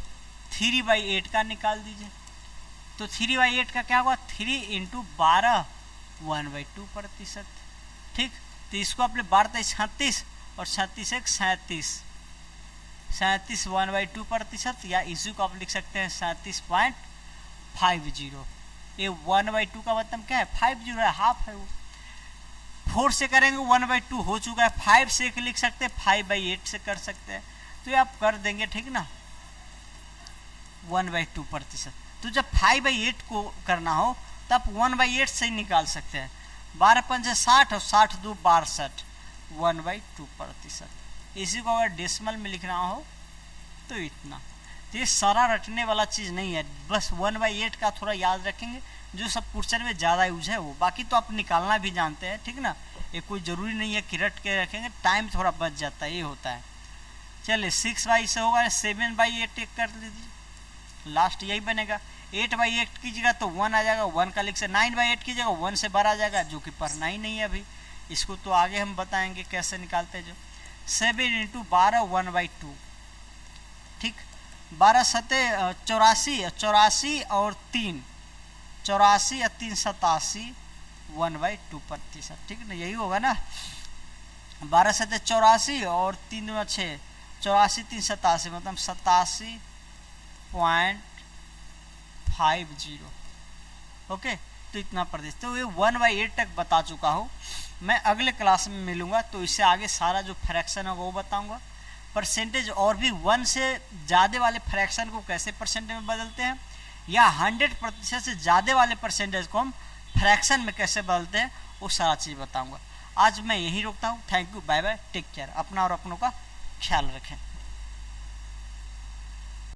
3/8 का निकाल दीजिए, तो 3/8 का क्या होगा 3 × 12 1/2 प्रतिशत, ठीक। तो इसको अपने 12 × 36 और 36 × 37 1/2 प्रतिशत, या इसी को आप लिख सकते हैं 37.50। ये 1/2 का मतलब क्या है 50 है, हाफ है वो। 4 से करेंगे 1/2 हो चुका है, 5 से लिख सकते हैं, 5/8 से कर सकते हैं, तो ये आप कर देंगे, ठीक ना, 1/2 प्रतिशत। तो जब 5/8 को करना हो तब 1/8 से ही निकाल सकते हैं, 12 × 5 = 60 और 60 × 2 = 62 1/2 प्रतिशत। इसी को अगर डेसिमल में लिखना हो तो इतना। तो ये सारा रटने वाला चीज़ नहीं है, बस 1/8 का थोड़ा याद रखेंगे, जो सब क्वेश्चन में ज़्यादा यूज है वो, बाकी तो आप निकालना भी जानते हैं, ठीक ना। ये कोई ज़रूरी नहीं है कि रट के रखेंगे, टाइम थोड़ा बच जाता है, ये होता है। चलिए 6/, से होगा 7/8 कर लीजिए, लास्ट यही बनेगा। 8/8 कीजिएगा तो 1 आ जाएगा, 1 का लिख से 9/8 कीजिएगा 1 से बड़ा आ जाएगा, जो कि पढ़ना ही नहीं है अभी, इसको तो आगे हम बताएंगे कैसे निकालते हैं जो। 7 इंटू 12 1/2, ठीक। 12 सते 84, 84 और 3, 84 या 3 87, 1/2%, ठीक ना, यही होगा ना। 12 सते 84 और 3 दूना 6, 84 3 87, मतलब 87.50। ओके, तो इतना प्रतिशत, तो ये 1/8 तक बता चुका हूँ। मैं अगले क्लास में मिलूंगा तो इससे आगे सारा जो फ्रैक्शन होगा वो बताऊंगा। परसेंटेज और भी 1 से ज़्यादा वाले फ्रैक्शन को कैसे परसेंटेज में बदलते हैं, या 100% से ज़्यादा वाले परसेंटेज को हम फ्रैक्शन में कैसे बदलते हैं, वो सारा चीज़ बताऊंगा। आज मैं यही रोकता हूँ। Thank you, bye bye, take care, अपना और अपनों का ख्याल रखें।